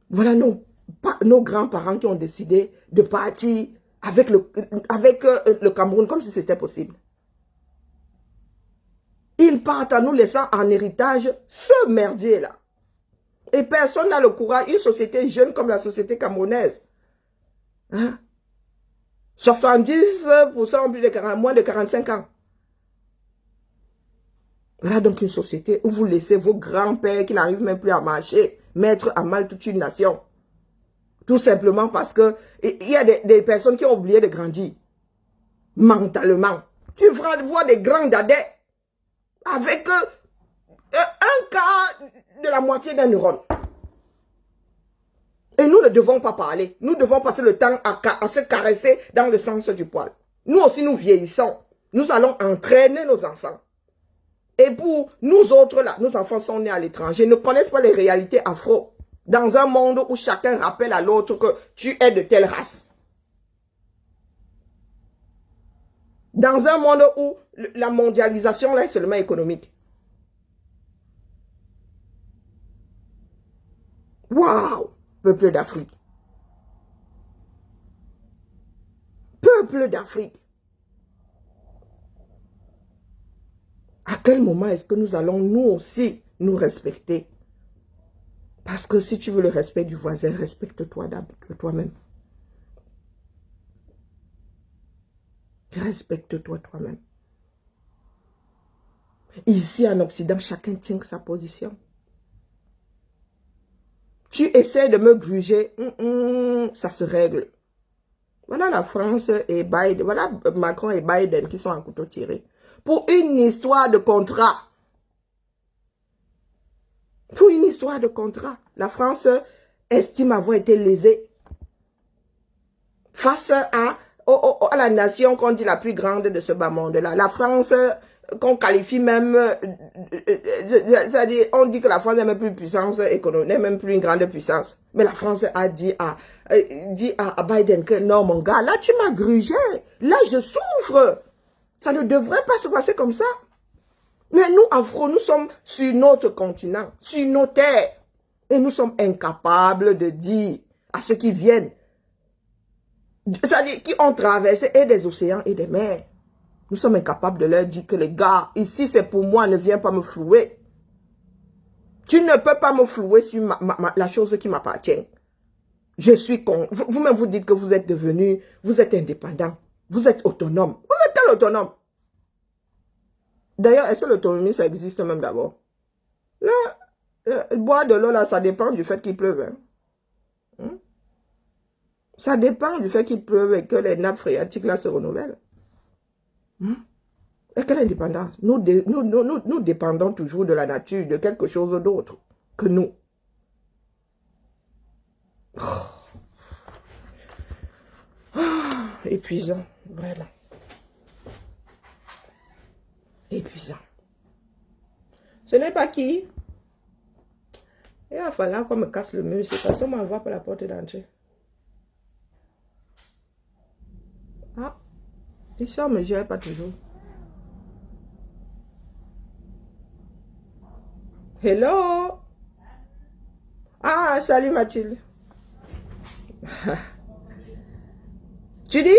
S1: Voilà nos grands-parents qui ont décidé de partir avec le Cameroun comme si c'était possible. Ils partent en nous laissant en héritage ce merdier-là. Et personne n'a le courage, une société jeune comme la société camerounaise. Hein? 70% ont moins de 45 ans. Voilà donc une société où vous laissez vos grands-pères qui n'arrivent même plus à marcher mettre à mal toute une nation. Tout simplement parce que il y a des personnes qui ont oublié de grandir. Mentalement. Tu vois des grands dadais avec un quart de la moitié d'un neurone. Et nous ne devons pas parler. Nous devons passer le temps à se caresser dans le sens du poil. Nous aussi, nous vieillissons. Nous allons entraîner nos enfants. Et pour nous autres, là, nos enfants sont nés à l'étranger, ne connaissent pas les réalités afro. Dans un monde où chacun rappelle à l'autre que tu es de telle race. Dans un monde où la mondialisation là, est seulement économique. Waouh! Peuple d'Afrique. Peuple d'Afrique. À quel moment est-ce que nous allons nous aussi nous respecter? Parce que si tu veux le respect du voisin, respecte-toi toi-même. Respecte-toi toi-même. Ici en Occident, chacun tient sa position. Tu essaies de me gruger, ça se règle. Voilà la France et Biden, voilà Macron et Biden qui sont en couteau tiré. Pour une histoire de contrat. Pour une histoire de contrat. La France estime avoir été lésée. Face à la nation qu'on dit la plus grande de ce bas monde-là. La France, qu'on qualifie même, c'est-à-dire, on dit que la France n'est même plus puissance économique, n'est même plus une grande puissance. Mais la France a dit à Biden que non, mon gars, là tu m'as grugé, là je souffre. Ça ne devrait pas se passer comme ça. Mais nous, Afro, nous sommes sur notre continent, sur nos terres. Et nous sommes incapables de dire à ceux qui viennent, c'est-à-dire qui ont traversé et des océans et des mers. Nous sommes incapables de leur dire que les gars, ici c'est pour moi, ne viens pas me flouer. Tu ne peux pas me flouer sur la chose qui m'appartient. Je suis con. Vous-même vous dites que vous êtes devenu, vous êtes indépendant. Vous êtes autonome. Vous êtes tel autonome. D'ailleurs, est-ce que l'autonomie, ça existe même d'abord? Là, boire de l'eau, là, ça dépend du fait qu'il pleuve. Hein? Ça dépend du fait qu'il pleuve et que les nappes phréatiques, là, se renouvellent. Et quelle indépendance? Nous dépendons toujours de la nature, de quelque chose d'autre que nous. Épuisant, vraiment. Épuisant. Ce n'est pas qui? Il va falloir qu'on me casse le mur, c'est parce qu'on m'envoie par la porte d'entrée. Ah, ici on me gère pas toujours. Hello? Ah, salut Mathilde. Tu dis?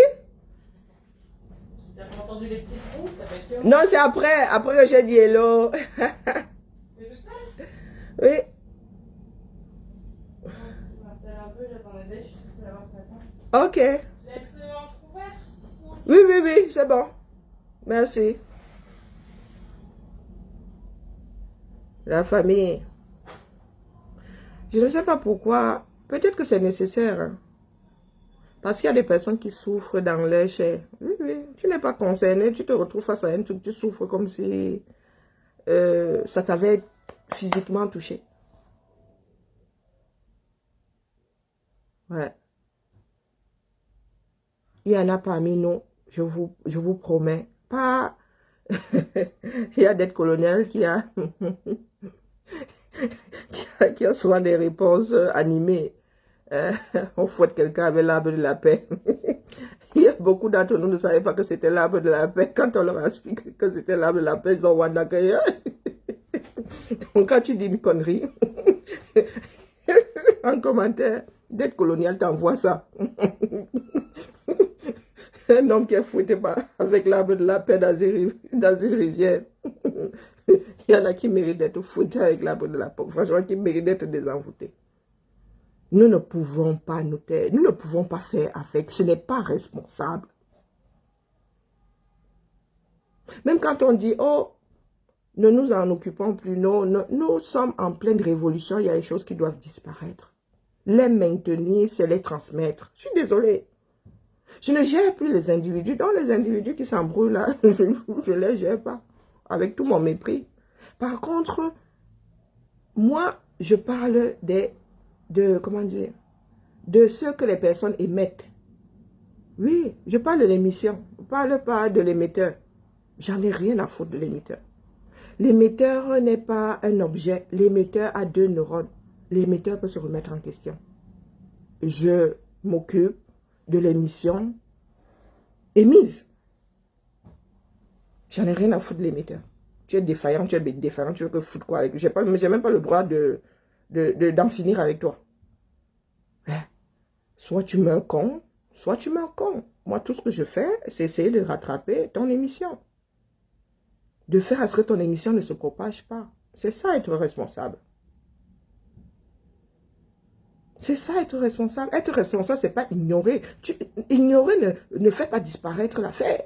S3: T'as pas entendu les petits trous? Ça fait que...
S1: Non, c'est après que j'ai dit hello.
S3: T'es toute seule?
S1: Oui.
S3: Je m'installe un peu, j'attendais, je suis toute là-bas ce matin.
S1: Ok.
S3: Laisse entrouvert.
S1: Oui, c'est bon. Merci. La famille. Je ne sais pas pourquoi. Peut-être que c'est nécessaire. Hein. Parce qu'il y a des personnes qui souffrent dans leur chair. Oui. Tu n'es pas concerné. Tu te retrouves face à un truc. Tu souffres comme si ça t'avait physiquement touché. Ouais. Il y en a parmi nous, je vous promets, pas... Il y a des coloniales qui a souvent des réponses animées. On fouette quelqu'un avec l'arbre de la paix. Il y a beaucoup d'entre nous ne savaient pas que c'était l'arbre de la paix. Quand on leur a expliqué que c'était l'arbre de la paix, ils ont wanda que... Donc quand tu dis une connerie, en commentaire, d'être colonial t'envoie ça. Un homme qui est fouetté avec l'arbre de la paix dans une rivière. Il y en a qui méritent d'être fouettés avec l'arbre de la paix. Franchement, qui méritent d'être désenvoûtés. Nous ne pouvons pas nous taire. Nous ne pouvons pas faire avec. Ce n'est pas responsable. Même quand on dit, oh, ne nous en occupons plus. Non, nous sommes en pleine révolution. Il y a des choses qui doivent disparaître. Les maintenir, c'est les transmettre. Je suis désolée. Je ne gère plus les individus. Donc les individus qui s'embrouillent là, je ne les gère pas. Avec tout mon mépris. Par contre, moi, je parle comment dire, de ce que les personnes émettent. Oui, je parle de l'émission. Je ne parle pas de l'émetteur. J'en ai rien à foutre de l'émetteur. L'émetteur n'est pas un objet. L'émetteur a 2 neurones. L'émetteur peut se remettre en question. Je m'occupe de l'émission émise. J'en ai rien à foutre de l'émetteur. Tu es défaillant, tu es défaillant, tu veux que foutre quoi avec. J'ai même pas le droit d'en finir avec toi. Soit tu mets un con, soit tu mets un con. Moi, tout ce que je fais, c'est essayer de rattraper ton émission. De faire à ce que ton émission ne se propage pas. C'est ça être responsable. C'est ça être responsable. Être responsable, c'est pas ignorer. Ignorer ne fait pas disparaître l'affaire.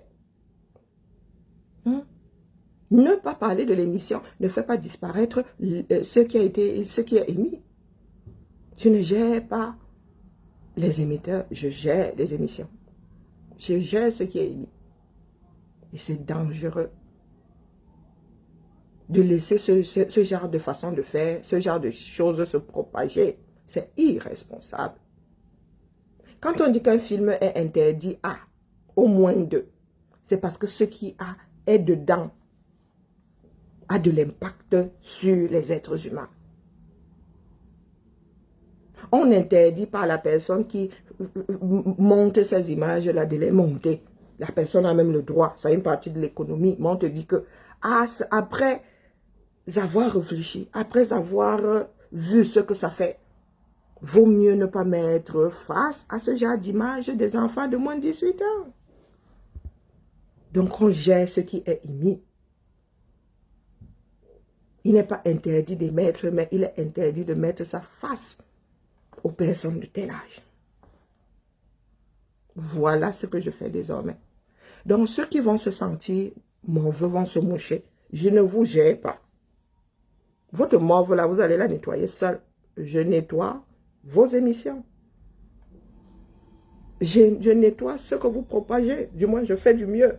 S1: Ne pas parler de l'émission ne fait pas disparaître ce qui est émis. Je ne gère pas les émetteurs, je gère les émissions. Je gère ce qui est émis. Et c'est dangereux de laisser ce genre de façon de faire, ce genre de choses se propager. C'est irresponsable. Quand on dit qu'un film est interdit à au moins 2, c'est parce que ce qui est dedans a de l'impact sur les êtres humains. On interdit par la personne qui monte ces images-là de les monter. La personne a même le droit, c'est une partie de l'économie. Mais on te dit que après avoir réfléchi, après avoir vu ce que ça fait, vaut mieux ne pas mettre face à ce genre d'image des enfants de moins de 18 ans. Donc on gère ce qui est émis. Il n'est pas interdit d'émettre, mais il est interdit de mettre sa face aux personnes de tel âge. Voilà ce que je fais désormais. Donc ceux qui vont se sentir mauvais vont se moucher. Je ne vous gère pas. Votre morve là, vous allez la nettoyer seul. Je nettoie vos émissions. Je nettoie ce que vous propagez. Du moins, je fais du mieux.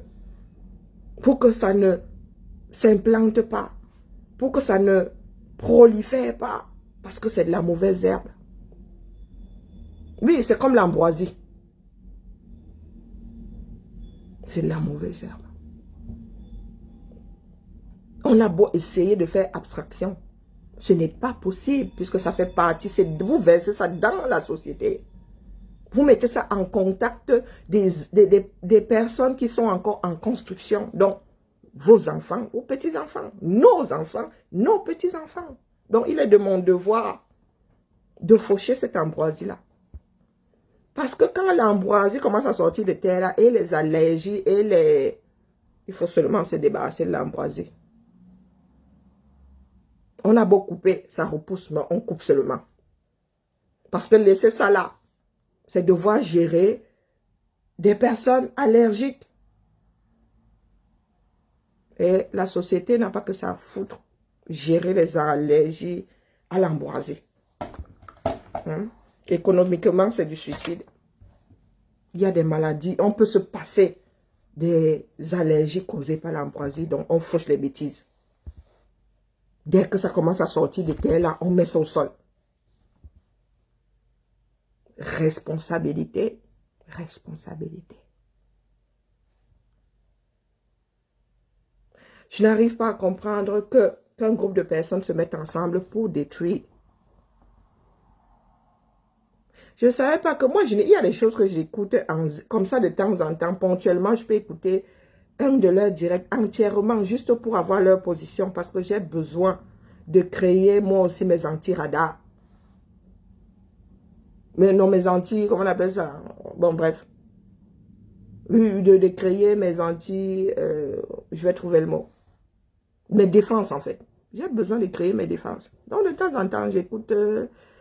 S1: Pour que ça ne s'implante pas. Pour que ça ne prolifère pas. Parce que c'est de la mauvaise herbe. Oui, c'est comme l'ambroisie. C'est de la mauvaise herbe. On a beau essayer de faire abstraction. Ce n'est pas possible puisque ça fait partie. Vous versez ça dans la société. Vous mettez ça en contact des personnes qui sont encore en construction. Donc, vos enfants, vos petits-enfants, nos petits-enfants. Donc, il est de mon devoir de faucher cette ambroisie-là. Parce que quand l'ambroisie commence à sortir de terre, là, et les allergies, il faut seulement se débarrasser de l'ambroisie. On a beau couper, ça repousse, mais on coupe seulement. Parce que laisser ça là, c'est devoir gérer des personnes allergiques. Et la société n'a pas que ça à foutre. Gérer les allergies à l'ambroisie. Économiquement, c'est du suicide. Il y a des maladies. On peut se passer des allergies causées par l'ambroisie. Donc, on fauche les bêtises. Dès que ça commence à sortir de terre, là, on met ça au sol. responsabilité, responsabilité. Je n'arrive pas à comprendre qu'un groupe de personnes se mettent ensemble pour détruire. Je ne savais pas que moi, il y a des choses que j'écoute comme ça de temps en temps. Ponctuellement, je peux écouter un de leurs directs entièrement juste pour avoir leur position parce que j'ai besoin de créer moi aussi mes anti-radars. Mais non, mes anti, comment on appelle ça? Bon, bref. De créer mes anti, je vais trouver le mot. Mes défenses, en fait. J'ai besoin de créer mes défenses. Donc, de temps en temps, j'écoute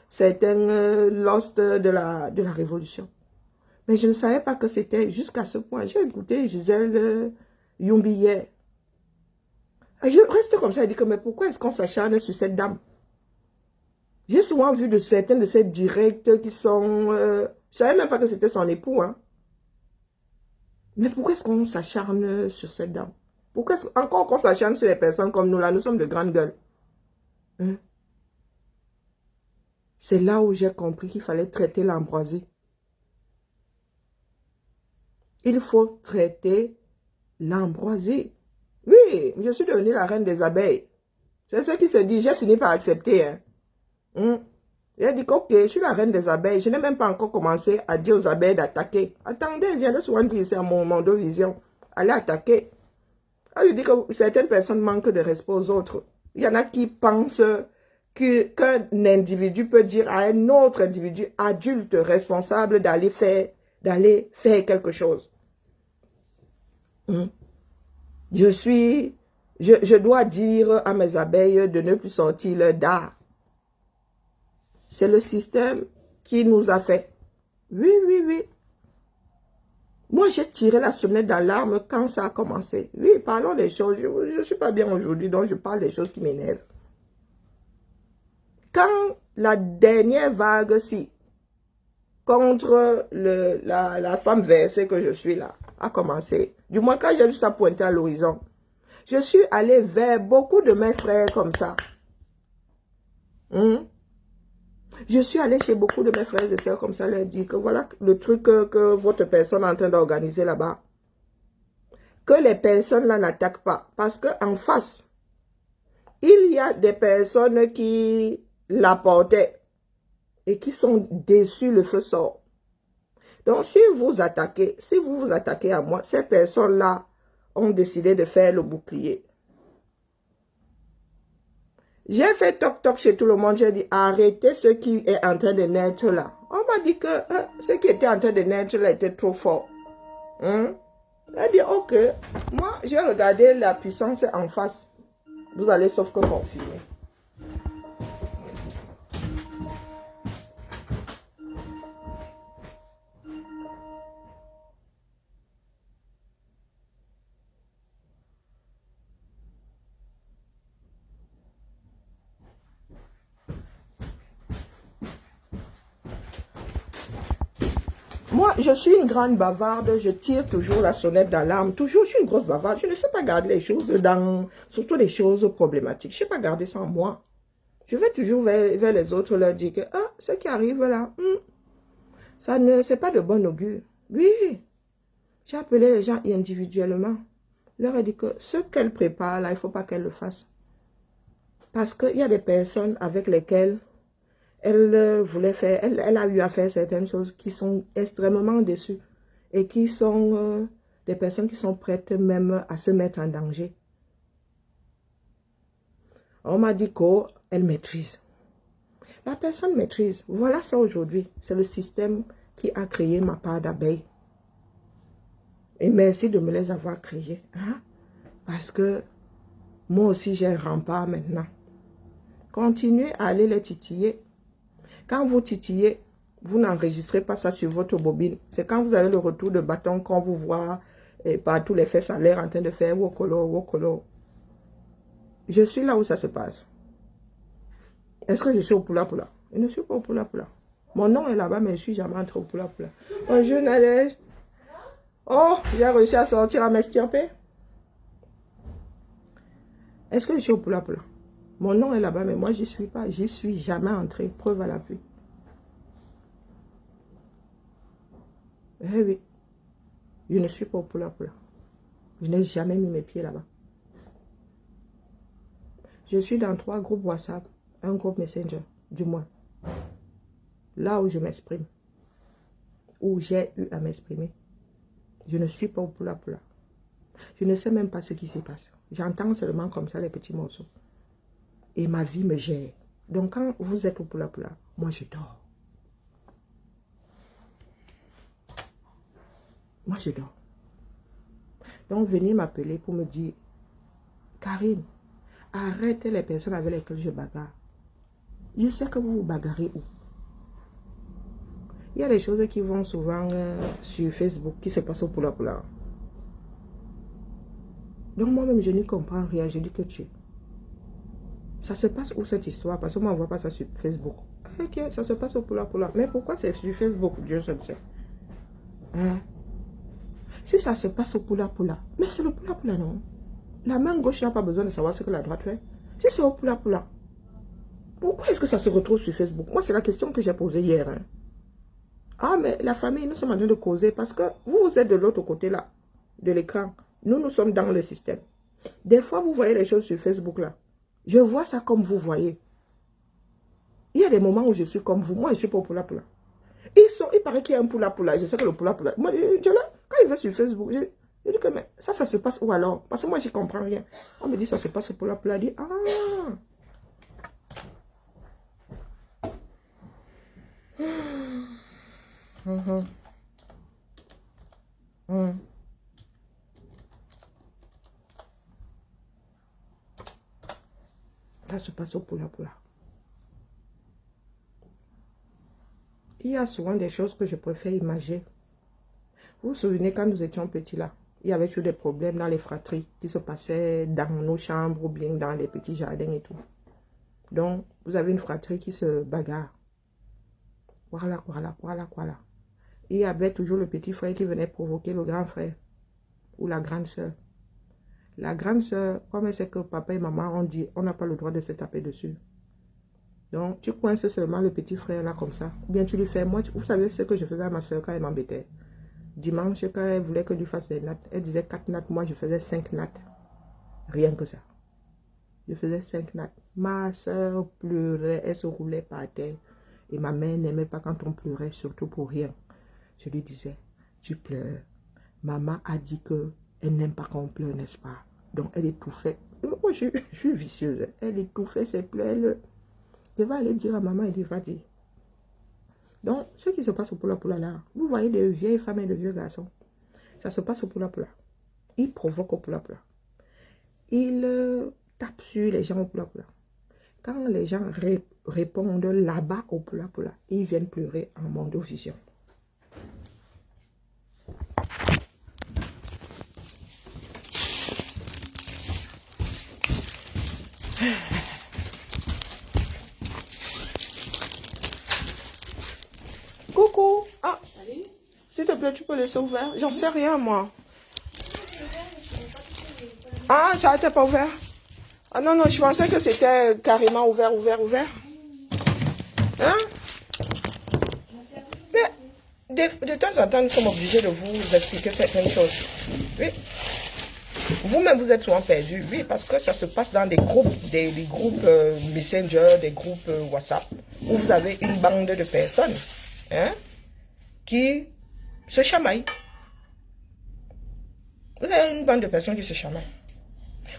S1: certains Lost de la Révolution. Mais je ne savais pas que c'était jusqu'à ce point. J'ai écouté Gisèle Yumbi hier. Et je reste comme ça et dis que, mais pourquoi est-ce qu'on s'acharne sur cette dame? J'ai souvent vu de certains de ces directs qui sont... je ne savais même pas que c'était son époux, hein. Mais pourquoi est-ce qu'on s'acharne sur cette dame? Pourquoi encore qu'on s'acharne sur les personnes comme nous, là, nous sommes de grandes gueules. Hein? C'est là où j'ai compris qu'il fallait traiter l'ambroisie. Il faut traiter l'ambroisie. Oui, je suis devenue la reine des abeilles. C'est ce qui se dit, j'ai fini par accepter. Hein? J'ai dit que, ok, je suis la reine des abeilles. Je n'ai même pas encore commencé à dire aux abeilles d'attaquer. Attendez, viens souvent dire, c'est mon de vision. Allez attaquer. Ah, je dis que certaines personnes manquent de respect aux autres. Il y en a qui pensent qu'un individu peut dire à un autre individu adulte responsable d'aller faire quelque chose. Je dois dire à mes abeilles de ne plus sortir leur dard. C'est le système qui nous a fait. Oui, oui, oui. Moi, j'ai tiré la sonnette d'alarme quand ça a commencé. Oui, parlons des choses. Je ne suis pas bien aujourd'hui, donc je parle des choses qui m'énervent. Quand la dernière vague-ci, contre la femme versée que je suis là, a commencé, du moins quand j'ai vu ça pointer à l'horizon, je suis allée vers beaucoup de mes frères comme ça. Je suis allée chez beaucoup de mes frères et sœurs comme ça, leur dire que voilà le truc que votre personne est en train d'organiser là-bas. Que les personnes là n'attaquent pas. Parce qu'en face, il y a des personnes qui l'apportaient et qui sont déçues, le feu sort. Donc si vous vous attaquez à moi, ces personnes-là ont décidé de faire le bouclier. J'ai fait toc-toc chez tout le monde. J'ai dit, arrêtez ce qui est en train de naître là. On m'a dit que ce qui était en train de naître là était trop fort. J'ai dit, ok. Moi, j'ai regardé la puissance en face. Vous allez sauf que confirmer. Moi, je suis une grande bavarde, je tire toujours la sonnette d'alarme, toujours, je suis une grosse bavarde, je ne sais pas garder les choses surtout les choses problématiques, je ne sais pas garder ça en moi. Je vais toujours vers les autres leur dire que, ce qui arrive là, ça ne, c'est pas de bon augure. Oui, j'ai appelé les gens individuellement, leur ai dit que ce qu'elle prépare là, il ne faut pas qu'elle le fasse. Parce qu'il y a des personnes avec lesquelles elle voulait faire, elle a eu à faire certaines choses qui sont extrêmement déçues et qui sont des personnes qui sont prêtes même à se mettre en danger. On m'a dit qu'elle maîtrise. La personne maîtrise. Voilà ça aujourd'hui. C'est le système qui a créé ma part d'abeille. Et merci de me les avoir créés. Hein? Parce que moi aussi j'ai un rempart maintenant. Continuez à aller les titiller. Quand vous titillez, vous n'enregistrez pas ça sur votre bobine. C'est quand vous avez le retour de bâton qu'on vous voit partout les fesses à l'air en train de faire wokolo, wokolo. Je suis là où ça se passe. Est-ce que je suis au Poula Poula? Je ne suis pas au Poula Poula. Mon nom est là-bas, mais je ne suis jamais entré au Poula Poula. Bonjour Nadège. Oh, j'ai réussi à sortir à m'estirper. Est-ce que je suis au Poula Poula? Mon nom est là-bas, mais moi, j'y suis pas. J'y suis jamais entré. Preuve à l'appui. Eh oui. Je ne suis pas au Poula Poula. Je n'ai jamais mis mes pieds là-bas. Je suis dans 3 groupes WhatsApp, un groupe Messenger, du moins. Là où je m'exprime. Où j'ai eu à m'exprimer. Je ne suis pas au Poula Poula. Je ne sais même pas ce qui se passe. J'entends seulement comme ça les petits morceaux. Et ma vie me gère. Donc quand vous êtes au Poula Poula, moi je dors. Moi je dors. Donc venez m'appeler pour me dire, Karine, arrêtez les personnes avec lesquelles je bagarre. Je sais que vous vous bagarrez où. Il y a des choses qui vont souvent sur Facebook qui se passent au Poula Poula. Donc moi-même je n'y comprends rien. Je dis que tu. Ça se passe où cette histoire? Parce que moi on ne voit pas ça sur Facebook. Ok, ça se passe au Poula Poula. Mais pourquoi c'est sur Facebook? Dieu seul sait. Hein? Si ça se passe au Poula Poula, mais c'est le Poula Poula, non? La main gauche n'a pas besoin de savoir ce que la droite fait. Si c'est au Poula Poula, pourquoi est-ce que ça se retrouve sur Facebook? Moi, c'est la question que j'ai posée hier. Hein. Ah, mais la famille, nous sommes en train de causer parce que vous êtes de l'autre côté là, de l'écran. Nous sommes dans le système. Des fois, vous voyez les choses sur Facebook là. Je vois ça comme vous voyez. Il y a des moments où je suis comme vous. Moi, je ne suis pas au Poula Poula. Il paraît qu'il y a un Poula Poula. Je sais que le Poula Poula. Moi, quand il va sur Facebook, je dis que mais ça se passe où alors? Parce que moi, je ne comprends rien. On me dit ça se passe au Poula Poula. Je dis ah. Ça se passe au Poula Poula. Il y a souvent des choses que je préfère imaginer. Vous vous souvenez quand nous étions petits là, il y avait toujours des problèmes dans les fratries qui se passaient dans nos chambres ou bien dans les petits jardins et tout. Donc, vous avez une fratrie qui se bagarre. Voilà. Il y avait toujours le petit frère qui venait provoquer le grand frère ou la grande soeur. La grande soeur, comme elle sait que papa et maman ont dit, on n'a pas le droit de se taper dessus. Donc, tu coinces seulement le petit frère là comme ça. Ou bien tu lui fais, moi, vous savez ce que je faisais à ma soeur quand elle m'embêtait. Dimanche, quand elle voulait que je lui fasse des nattes, elle disait 4 nattes, moi je faisais 5 nattes. Rien que ça. Je faisais 5 nattes. Ma soeur pleurait, elle se roulait par terre. Et ma mère n'aimait pas quand on pleurait, surtout pour rien. Je lui disais, tu pleures. Maman a dit qu'elle n'aime pas quand on pleure, n'est-ce pas? Donc elle étouffait. Moi je suis vicieuse. Elle étouffait ses pleurs. Je vais aller dire à maman, elle dit, va dire. Donc, ce qui se passe au Poula Poula là, vous voyez des vieilles femmes et de vieux garçons. Ça se passe au Poula Poula. Ils provoquent au Poula Poula. Ils tapent sur les gens au Poula Poula. Quand les gens répondent là-bas au Poula Poula, ils viennent pleurer en mondovision. Coucou. Ah, s'il te plaît, tu peux laisser ouvert. J'en sais rien, moi. Ah, ça n'était pas ouvert. Ah non, je pensais que c'était carrément ouvert. Hein? Mais de temps en temps, nous sommes obligés de vous expliquer certaines choses. Oui. Vous-même, vous êtes souvent perdu. Oui, parce que ça se passe dans des groupes, des groupes Messenger, des groupes WhatsApp, où vous avez une bande de personnes. Hein, qui se chamaillent. Vous avez une bande de personnes qui se chamaillent.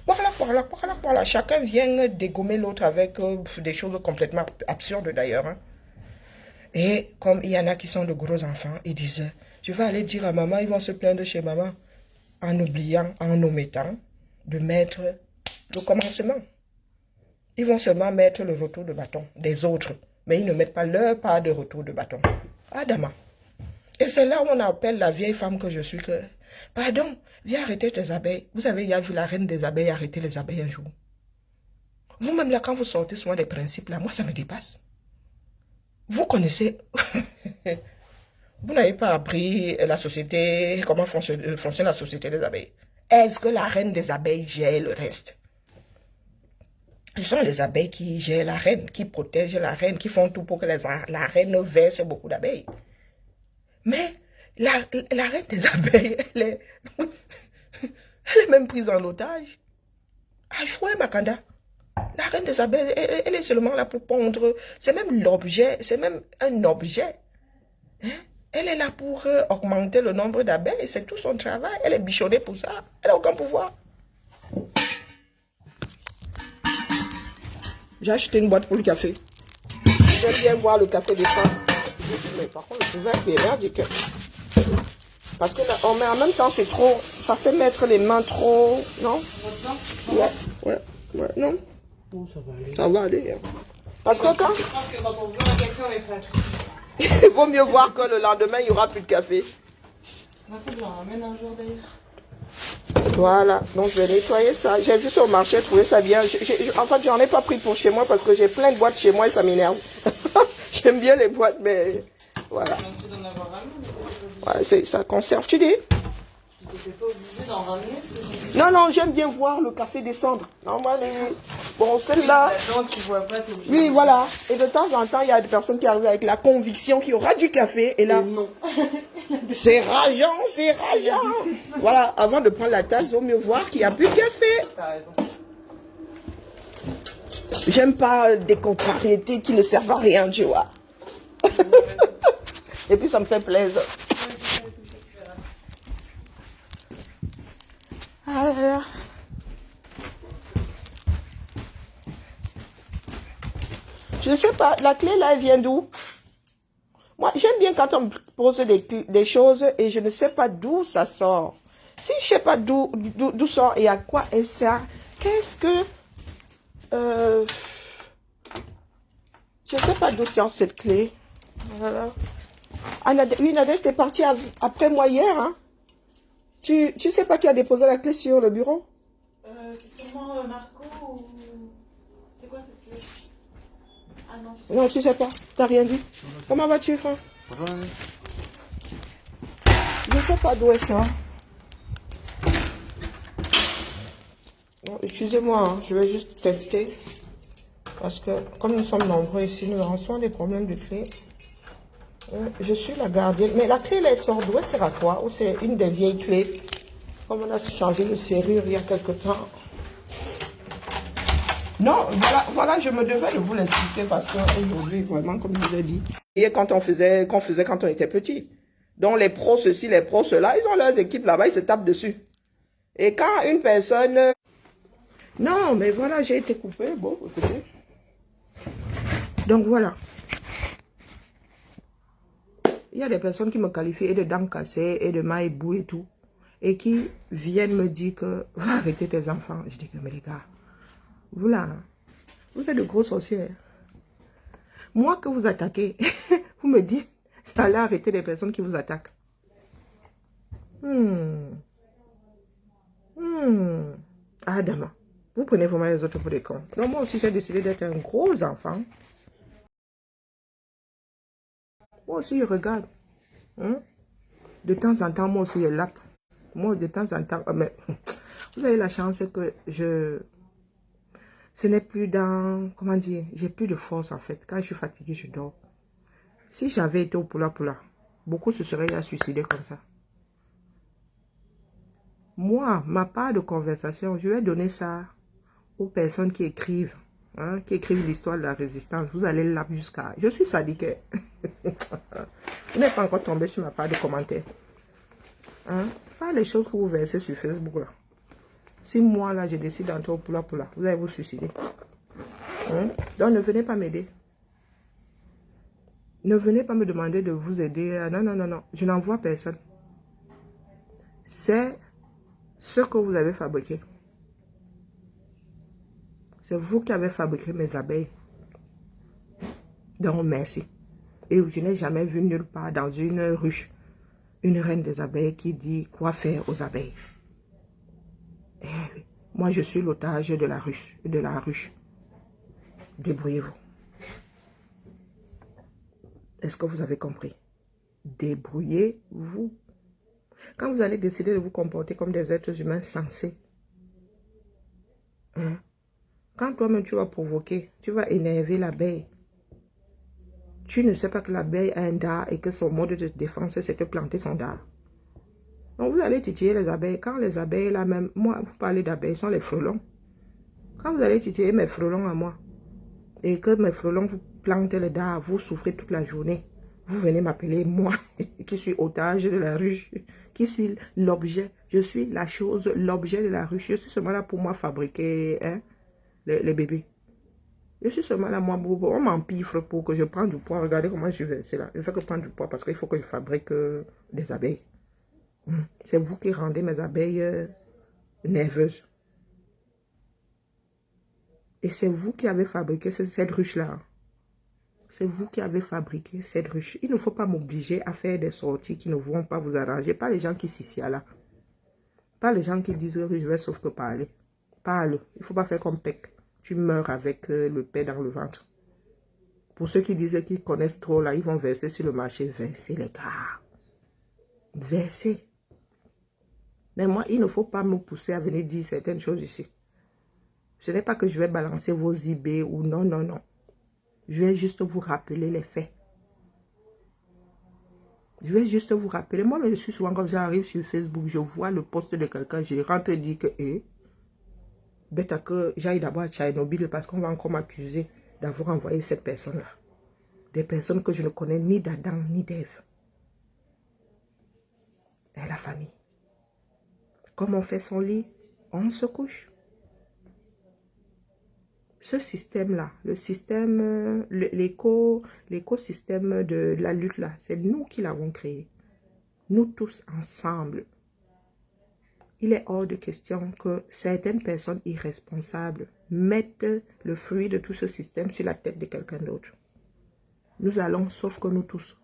S1: Voilà. Chacun vient dégommer l'autre avec des choses complètement absurdes d'ailleurs. Hein. Et comme il y en a qui sont de gros enfants, ils disent, je vais aller dire à maman, ils vont se plaindre chez maman, en oubliant, en omettant de mettre le commencement. Ils vont seulement mettre le retour de bâton des autres, mais ils ne mettent pas leur part de retour de bâton. Adama. Et c'est là où on appelle la vieille femme que je suis que, pardon, viens arrêter tes abeilles. Vous avez déjà vu la reine des abeilles arrêter les abeilles un jour. Vous-même là, quand vous sortez souvent des principes là, moi ça me dépasse. Vous connaissez, vous n'avez pas appris la société, comment fonctionne la société des abeilles. Est-ce que la reine des abeilles gère le reste? Ce sont les abeilles qui gèrent la reine, qui protègent la reine, qui font tout pour que la reine verse beaucoup d'abeilles. Mais La reine des abeilles, elle est même prise en otage. Ashwa Makanda, la reine des abeilles, elle est seulement là pour pondre. C'est même l'objet, c'est même un objet. Hein? Elle est là pour augmenter le nombre d'abeilles, c'est tout son travail. Elle est bichonnée pour ça. Elle n'a aucun pouvoir. J'ai acheté une boîte pour le café. J'aime bien voir le café des femmes. Mais par contre, le couvercle est merdique. Parce que là, mais en même temps, c'est trop. Ça fait mettre les mains trop. Non? Ouais, non.
S3: Bon, ça va aller.
S1: Ça va aller. Hein. Parce que quand.
S3: Je pense que quand on veut un café, on est prêt.
S1: Il vaut mieux voir que le lendemain, il n'y aura plus de café.
S3: On a fait de l'en ramène un jour d'ailleurs.
S1: Voilà, donc je vais nettoyer ça. J'ai vu sur le marché, trouvé ça bien. En fait, j'en ai pas pris pour chez moi parce que j'ai plein de boîtes chez moi et ça m'énerve. J'aime bien les boîtes, mais voilà.
S3: Merci d'en avoir ramené.
S1: Ouais, ça conserve, tu dis?
S3: Tu n'étais pas obligé d'en ramener.
S1: Non, non, j'aime bien voir le café descendre. Non, moi, bon, celle-là.
S3: Là-dedans, tu vois pas, t'es obligé.
S1: Oui, voilà. Et de temps en temps, il y a des personnes qui arrivent avec la conviction qu'il y aura du café. Et là,
S3: Non.
S1: c'est rageant, c'est rageant. Voilà, avant de prendre la tasse, il vaut mieux voir qu'il n'y a plus de café.
S3: T'as raison.
S1: J'aime pas des contrariétés qui ne servent à rien, tu vois. Et puis ça me fait plaisir. Ah. Je sais pas, la clé là, elle vient d'où? Moi, j'aime bien quand on me pose des choses et je ne sais pas d'où ça sort. Si je sais pas d'où sort et à quoi elle sert, qu'est-ce que... je ne sais pas d'où sort cette clé. Voilà. Ah, oui, Nadège, t'es partie après moi hier, hein? Tu sais pas qui a déposé la clé sur le bureau?
S3: C'est sûrement Marco ou... C'est quoi cette clé? Ah non, je sais
S1: Non, tu sais pas. T'as rien dit. Comment vas-tu, frère? Je sais pas d'où elle sort. Bon, excusez-moi, hein, je vais juste tester. Parce que, comme nous sommes nombreux ici, nous avons souvent des problèmes de clé. Je suis la gardienne. Mais la clé, elle sort d'où? Elle sert à quoi? Ou c'est une des vieilles clés? Comme on a changé de serrure il y a quelque temps. Non, voilà, je me devais de vous l'expliquer parce qu'aujourd'hui, vraiment, comme je vous ai dit, et qu'on faisait quand on était petit. Donc, les pros, ceci, les pros, cela, ils ont leurs équipes là-bas, ils se tapent dessus. Et quand une personne... Non, mais voilà, j'ai été coupée. Bon, écoutez. Donc, voilà. Il y a des personnes qui me qualifient et de dents cassées et de maïbou et tout. Et qui viennent me dire que va arrêter tes enfants. Je dis que, mais les gars, vous là, vous êtes de gros sorciers. Moi que vous attaquez, vous me dites d'aller arrêter les personnes qui vous attaquent. Ah, dama, vous prenez vraiment les autres pour des cons. Donc moi aussi, j'ai décidé d'être un gros enfant. Moi aussi, je regarde. De temps en temps, moi aussi, je lappe. Moi, de temps en temps, mais vous avez la chance que ce n'est plus dans, comment dire, j'ai plus de force en fait. Quand je suis fatiguée, je dors. Si j'avais été au Poula, beaucoup se seraient à suicider comme ça. Moi, ma part de conversation, je vais donner ça aux personnes qui écrivent. Hein, qui écrivent l'histoire de la résistance. Vous allez là jusqu'à... Je suis sadique. Vous n'êtes pas encore tombé sur ma part de commentaires. Hein? Pas les choses que vous versez sur Facebook là. Si moi là je décide d'entrer au Poula, vous allez vous suicider. Hein? Donc ne venez pas m'aider. Ne venez pas me demander de vous aider. Non, non, non, non. Je n'envoie personne. C'est ce que vous avez fabriqué. C'est vous qui avez fabriqué mes abeilles. Donc merci. Et je n'ai jamais vu nulle part dans une ruche une reine des abeilles qui dit quoi faire aux abeilles. Eh oui. Moi, je suis l'otage de la ruche. Débrouillez-vous. Est-ce que vous avez compris? Débrouillez-vous. Quand vous allez décider de vous comporter comme des êtres humains sensés, hein? Quand toi-même tu vas provoquer, tu vas énerver l'abeille, Tu ne sais pas que l'abeille a un dard et que son mode de défense, c'est de planter son dard. Donc, vous allez titiller les abeilles. Quand les abeilles, là même, moi, vous parlez d'abeilles, sont les frelons. Quand vous allez titiller mes frelons à moi, et que mes frelons vous plantent le dard, vous souffrez toute la journée. Vous venez m'appeler, moi, qui suis otage de la ruche, qui suis l'objet. Je suis la chose, l'objet de la ruche. Je suis seulement là pour moi fabriquer hein, les bébés. Je suis seulement là, moi, on m'empifre pour que je prenne du poids. Regardez comment je vais, c'est là. Je ne fais que prendre du poids parce qu'il faut que je fabrique des abeilles. C'est vous qui rendez mes abeilles nerveuses. Et c'est vous qui avez fabriqué cette ruche-là. C'est vous qui avez fabriqué cette ruche. Il ne faut pas m'obliger à faire des sorties qui ne vont pas vous arranger. Pas les gens qui s'y là. Pas les gens qui disent que je vais sauf que parler. Parle. Il ne faut pas faire comme Pec. Tu meurs avec le paix dans le ventre. Pour ceux qui disent qu'ils connaissent trop, là, ils vont verser sur le marché. Verser, les gars. Verser. Mais moi, il ne faut pas me pousser à venir dire certaines choses ici. Ce n'est pas que je vais balancer vos IB ou non, non, non. Je vais juste vous rappeler les faits. Je vais juste vous rappeler. Moi, je suis souvent comme j'arrive sur Facebook, je vois le post de quelqu'un, je rentre et dis que, bête à que j'aille d'abord à Tchernobyl parce qu'on va encore m'accuser d'avoir envoyé cette personne-là. Des personnes que je ne connais ni d'Adam ni d'Ève. Et la famille. Comme on fait son lit, on se couche. Ce système-là, le système, l'écosystème de la lutte là, c'est nous qui l'avons créé. Nous tous ensemble. Il est hors de question que certaines personnes irresponsables mettent le fruit de tout ce système sur la tête de quelqu'un d'autre. Nous allons, sauf que nous tous,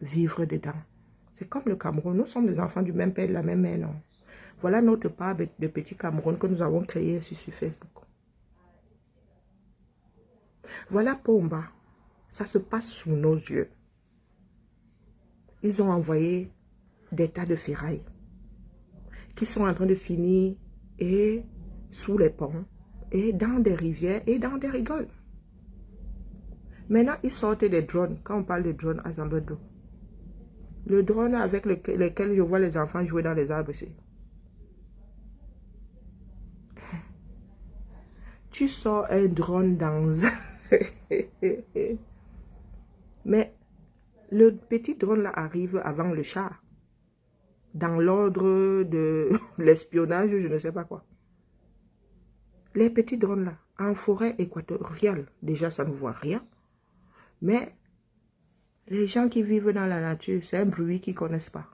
S1: vivre dedans. C'est comme le Cameroun. Nous sommes des enfants du même père et de la même mère, non? Voilà notre part de petit Cameroun que nous avons créé sur Facebook. Voilà Pomba. Ça se passe sous nos yeux. Ils ont envoyé des tas de ferrailles qui sont en train de finir et sous les ponts et dans des rivières et dans des rigoles. Maintenant, ils sortent des drones. Quand on parle de drones à Zambado, le drone avec lequel je vois les enfants jouer dans les arbres ici. Tu sors un drone dans... Mais le petit drone là arrive avant le chat. Dans l'ordre de l'espionnage, je ne sais pas quoi. Les petits drones là, en forêt équatoriale, déjà ça ne voit rien. Mais les gens qui vivent dans la nature, c'est un bruit qu'ils ne connaissent pas.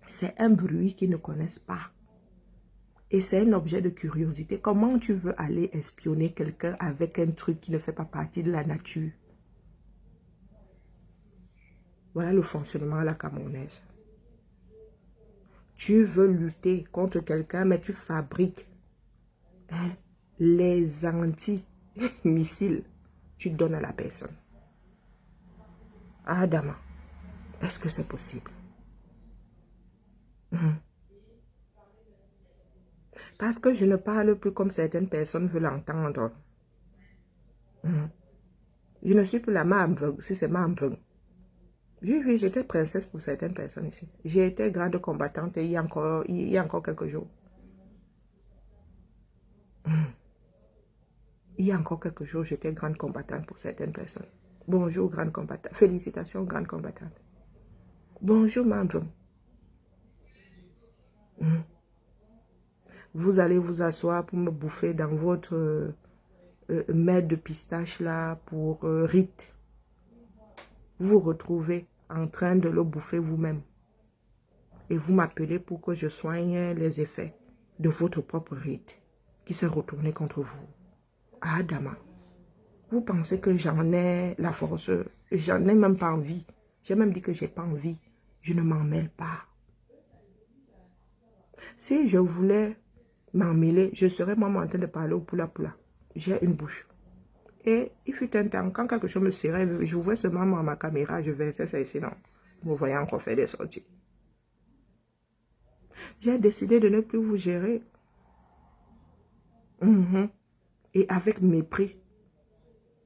S1: C'est un bruit qu'ils ne connaissent pas. Et c'est un objet de curiosité. Comment tu veux aller espionner quelqu'un avec un truc qui ne fait pas partie de la nature? Voilà le fonctionnement à la camerounaise. Tu veux lutter contre quelqu'un, mais tu fabriques les anti-missiles. Tu donnes à la personne. Adama, est-ce que c'est possible? Parce que je ne parle plus comme certaines personnes veulent entendre. Je ne suis plus la Mamveng, si c'est Mamveng. Oui, j'étais princesse pour certaines personnes ici. J'ai été grande combattante il y a encore quelques jours. Il y a encore quelques jours, j'étais grande combattante pour certaines personnes. Bonjour, grande combattante. Félicitations, grande combattante. Bonjour, Mamveng. Vous allez vous asseoir pour me bouffer dans votre mets de pistache là pour rite. Vous vous retrouvez en train de le bouffer vous-même. Et vous m'appelez pour que je soigne les effets de votre propre rite qui s'est retourné contre vous. Adama, vous pensez que j'en ai la force? J'en ai même pas envie. J'ai même dit que j'ai pas envie. Je ne m'en mêle pas. Si je voulais m'en mêler, je serais moi en train de parler au poula-poula. J'ai une bouche. Et il fut un temps, quand quelque chose me serrait, j'ouvrais seulement ma caméra, je versais ça ici, non. Vous voyez encore faire des sorties. J'ai décidé de ne plus vous gérer. Et avec mépris,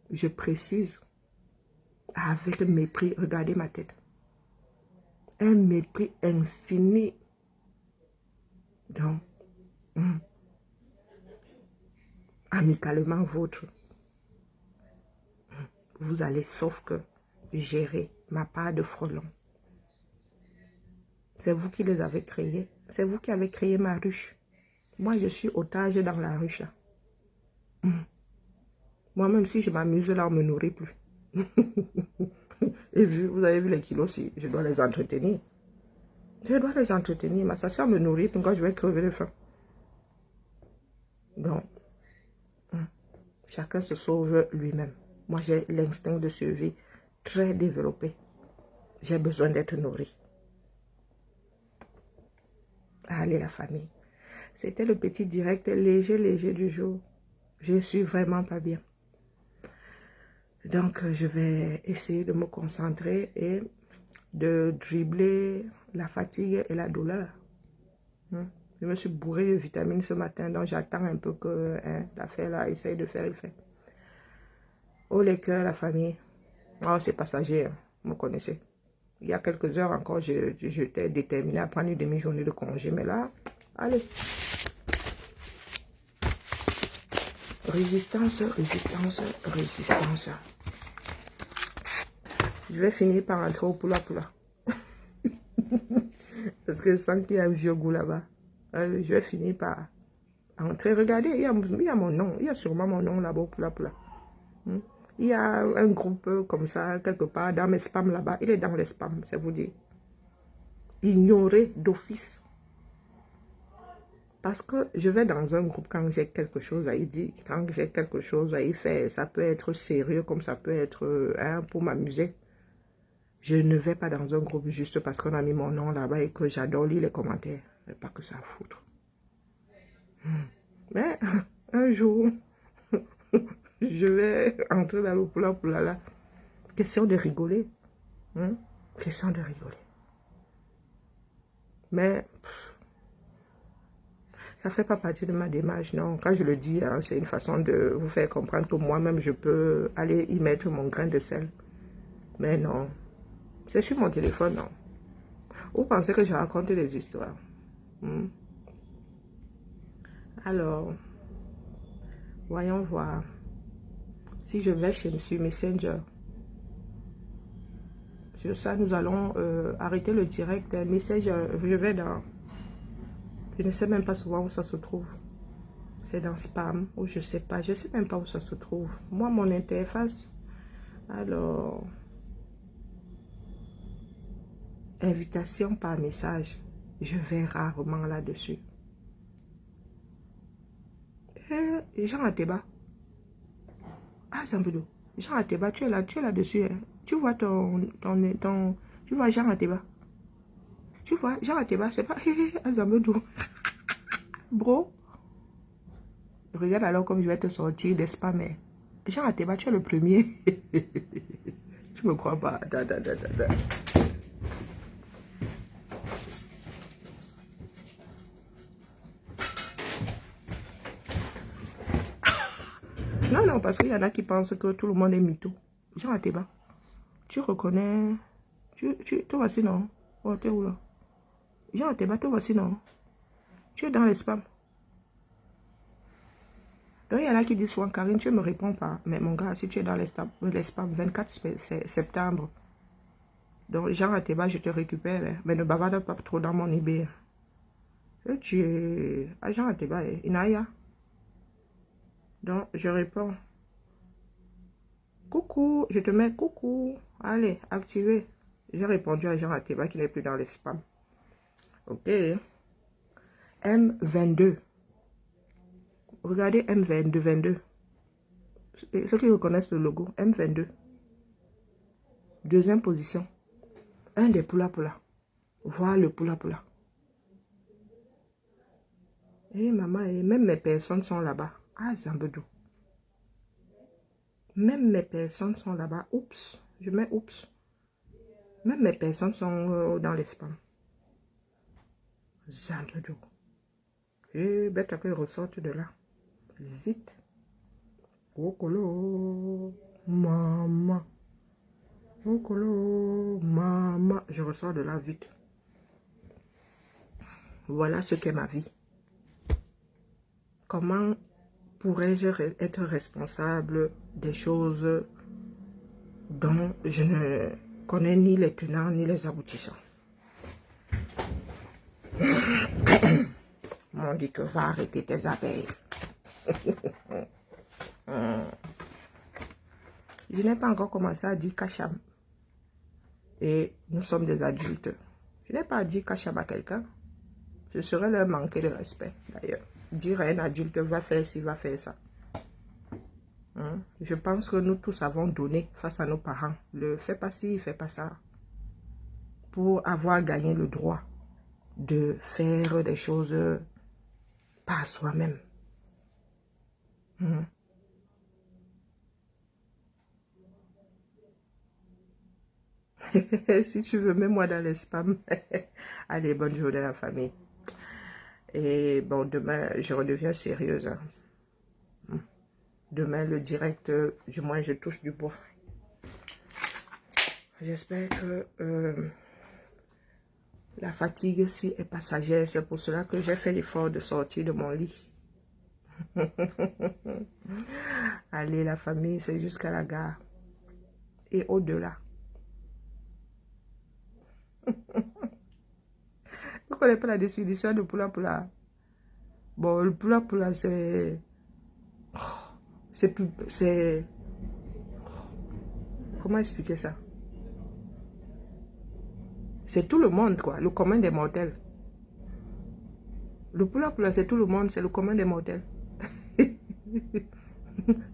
S1: je précise, avec mépris. Regardez ma tête. Un mépris infini. Donc, amicalement vôtre. Vous allez sauf que gérer ma part de frelon. C'est vous qui les avez créés. C'est vous qui avez créé ma ruche. Moi, je suis otage dans la ruche. Moi, même si je m'amuse là, on ne me nourrit plus. Et vous avez vu les kilos, si je dois les entretenir. Je dois les entretenir. Ma soeur me nourrit quand je vais crever de faim. Donc, chacun se sauve lui-même. Moi, j'ai l'instinct de survie très développé. J'ai besoin d'être nourri. Allez, la famille. C'était le petit direct léger du jour. Je suis vraiment pas bien. Donc, je vais essayer de me concentrer et de dribbler la fatigue et la douleur. Je me suis bourré de vitamines ce matin, donc j'attends un peu que l'affaire là essaye de faire effet. Oh les cœurs, la famille. Oh, c'est passager, hein. Vous me connaissez. Il y a quelques heures encore, j'étais déterminée à prendre une demi-journée de congé, mais là, allez. Résistance, résistance, résistance. Je vais finir par entrer au Pula Pula. Parce que je sens qu'il y a un vieux goût là-bas. Je vais finir par entrer. Regardez, il y a mon nom. Il y a sûrement mon nom là-bas au Pula Pula. Il y a un groupe comme ça, quelque part, dans mes spams là-bas. Il est dans les spams, c'est vous dire. Ignoré d'office. Parce que je vais dans un groupe quand j'ai quelque chose à y dire, quand j'ai quelque chose à y faire. Ça peut être sérieux comme ça peut être pour m'amuser. Je ne vais pas dans un groupe juste parce qu'on a mis mon nom là-bas et que j'adore lire les commentaires. Mais pas que ça à foutre. Mais un jour, je vais entrer dans le Pula Pula là. Question de rigoler. Question de rigoler. Mais ça ne fait pas partie de ma démarche, non. Quand je le dis, hein, c'est une façon de vous faire comprendre que moi-même, je peux aller y mettre mon grain de sel. Mais non. C'est sur mon téléphone, non. Vous pensez que je raconte des histoires? Alors, voyons voir. Si je vais sur Messenger. Sur ça, nous allons arrêter le direct. Messenger, je vais dans... Je ne sais même pas souvent où ça se trouve. C'est dans Spam, ou je sais pas. Je sais même pas où ça se trouve. Moi, mon interface. Alors... Invitation par message. Je vais rarement là-dessus. Jean Ateba. Ah, Zambedou. Jean Ateba, tu es là-dessus. Hein. Tu vois tu vois Jean Ateba. Tu vois, Jean Ateba, c'est pas Zambedou. Bro. Regarde alors comme je vais te sortir des spams. Jean Ateba, tu es le premier. Tu me crois pas. Non, parce qu'il y en a qui pensent que tout le monde est mytho. Jean Ateba, tu reconnais... Toi voici, non? Oh, t'es où là? Jean Ateba, toi voici, non? Tu es dans les spams. Donc, il y en a qui disent souvent, Karine, tu ne me réponds pas. Mais mon gars, si tu es dans les spams 24 septembre, donc Jean Ateba, je te récupère. Hein. Mais ne bavarde pas trop dans mon eBay. Et tu es... Ah, Jean Ateba, Inaya. Donc, je réponds. Coucou, je te mets coucou. Allez, activé. J'ai répondu à Jean Ateba qui n'est plus dans les spams. Ok. M22. Regardez M22. Ceux qui reconnaissent le logo, M22. Deuxième position. Un des Pula Pula. Voilà le Pula Pula. Eh maman, même mes personnes sont là-bas. Ah, Zambedou. Même mes personnes sont là-bas. Oups. Je mets oups. Même mes personnes sont dans les spams. Zambedou. Et bête à qu'ils ressortent de là. Vite. Okolo. Maman. Okolo, maman, je ressors de là vite. Voilà ce qu'est ma vie. Comment pourrais-je être responsable des choses dont je ne connais ni les tenants ni les aboutissants? On dit que va arrêter tes abeilles. Je n'ai pas encore commencé à dire Kacham. Et nous sommes des adultes. Je n'ai pas dit Kacham à quelqu'un. Ce serait leur manquer de respect, d'ailleurs. Dire à un adulte, va faire ci, va faire ça. Je pense que nous tous avons donné face à nos parents le fais pas ci, fais pas ça. Pour avoir gagné le droit de faire des choses par soi-même. Si tu veux, mets-moi dans les spams. Allez, bonne journée la famille. Et bon, demain, je redeviens sérieuse. Demain, le direct, du moins, je touche du bois. J'espère que la fatigue aussi est passagère. C'est pour cela que j'ai fait l'effort de sortir de mon lit. Allez, la famille, c'est jusqu'à la gare. Et au-delà. Vous ne connaissez pas la définition de Pula Pula? Bon, le Pula Pula, c'est... C'est... Comment expliquer ça? C'est tout le monde, quoi. Le commun des mortels. Le Pula Pula, c'est tout le monde. C'est le commun des mortels.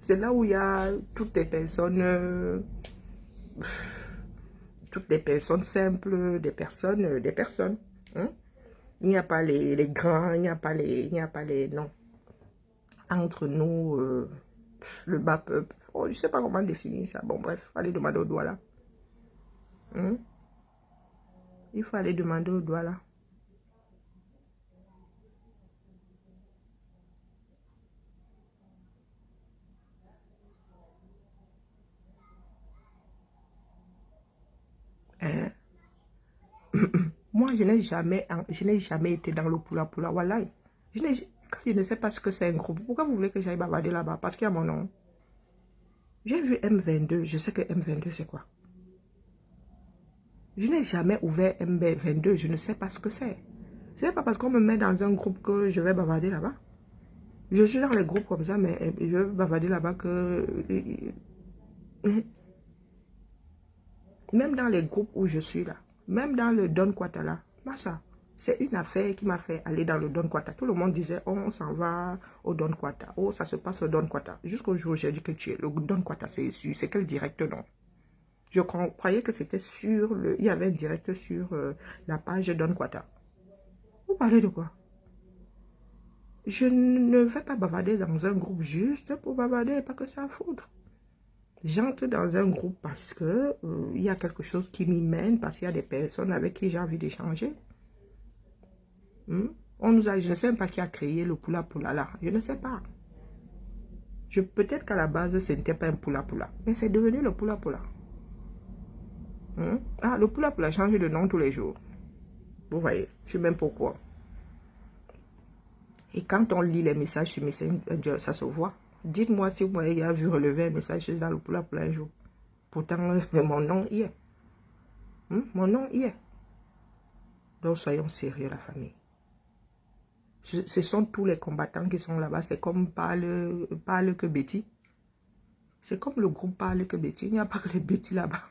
S1: C'est là où il y a toutes les personnes... toutes les personnes simples, des personnes. Hein? Il n'y a pas les grands, il n'y a pas les non. Entre nous, le bas peuple. Oh, je ne sais pas comment définir ça. Bon, bref, allez demander au doigt là. Il faut aller demander au doigt là. Moi, je n'ai jamais été dans le Pula Pula. Voilà. Je ne sais pas ce que c'est un groupe. Pourquoi vous voulez que j'aille bavarder là-bas? Parce qu'il y a mon nom. J'ai vu M22. Je sais que M22, c'est quoi? Je n'ai jamais ouvert M22. Je ne sais pas ce que c'est. Ce n'est pas parce qu'on me met dans un groupe que je vais bavarder là-bas. Je suis dans les groupes comme ça, mais je vais bavarder là-bas que... Même dans les groupes où je suis là. Même dans le Don Quatala. Massa. C'est une affaire qui m'a fait aller dans le Don Quata. Tout le monde disait, oh, on s'en va au Don Quata. Oh, ça se passe au Don Quata. Jusqu'au jour où j'ai dit que tu es le Don Quata, c'est quel direct, non? Je croyais que c'était sur le... Il y avait un direct sur la page Don Quata. Vous parlez de quoi? Je ne vais pas bavarder dans un groupe juste pour bavarder, pas que ça à foutre. J'entre dans un groupe parce que il y a quelque chose qui m'y mène, parce qu'il y a des personnes avec qui j'ai envie d'échanger. On nous a, je ne sais pas qui a créé le Pula Pula là. Je ne sais pas. Peut-être qu'à la base, ce n'était pas un Pula Pula. Mais c'est devenu le Pula Pula. Ah, le Pula Pula change de nom tous les jours. Vous voyez, je sais même pourquoi. Et quand on lit les messages sur Messenger, ça se voit. Dites-moi si vous voyez, il a vu relever un message dans le Pula Pula un jour. Pourtant, mon nom y est. Mon nom y est. Donc, soyons sérieux, la famille. Ce sont tous les combattants qui sont là-bas. C'est comme Parle que Betty. C'est comme le groupe Parle que Betty. Il n'y a pas que les Betty là-bas.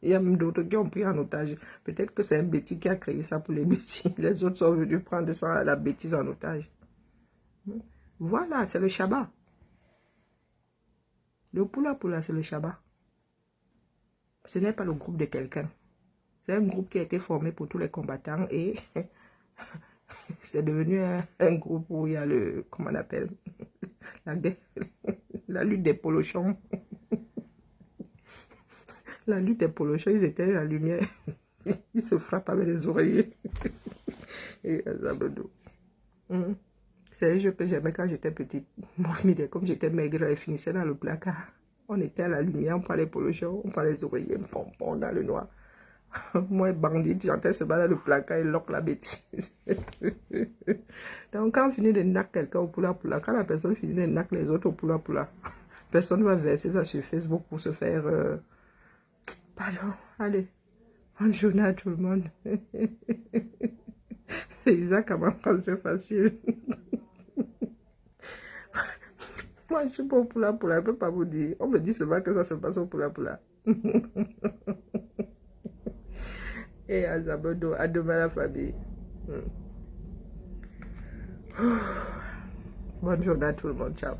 S1: Il y a même d'autres qui ont pris en otage. Peut-être que c'est un Betty qui a créé ça pour les Betty. Les autres sont venus prendre ça, la bêtise en otage. Voilà, c'est le Shabbat. Le Pula Pula, c'est le Shabbat. Ce n'est pas le groupe de quelqu'un. C'est un groupe qui a été formé pour tous les combattants et c'est devenu un groupe où il y a le, comment on appelle, la lutte des polochons. La lutte des polochons, ils étaient à la lumière. Ils se frappent avec les oreillers. Et Zabadou. C'est un jeu que j'aimais quand j'étais petite. Mon fille, comme j'étais maigre, elle finissait dans le placard. On éteint la lumière, on prend les polochons, on prend les oreillers, pompon dans le noir. Moi, bandit, j'entends ce balade de placard et loque la bêtise. Donc, quand on finit de nac quelqu'un au poula, quand la personne finit de nac les autres au poula, personne ne va verser ça sur Facebook pour se faire... Pardon, allez. Bonne journée à tout le monde. C'est Isaac à ma français facile. Moi, je suis pas au poula, je ne peux pas vous dire. On me dit seulement que ça se passe au poula. Et à Zabodo, à demain la famille. Bonne journée à tout le monde, ciao.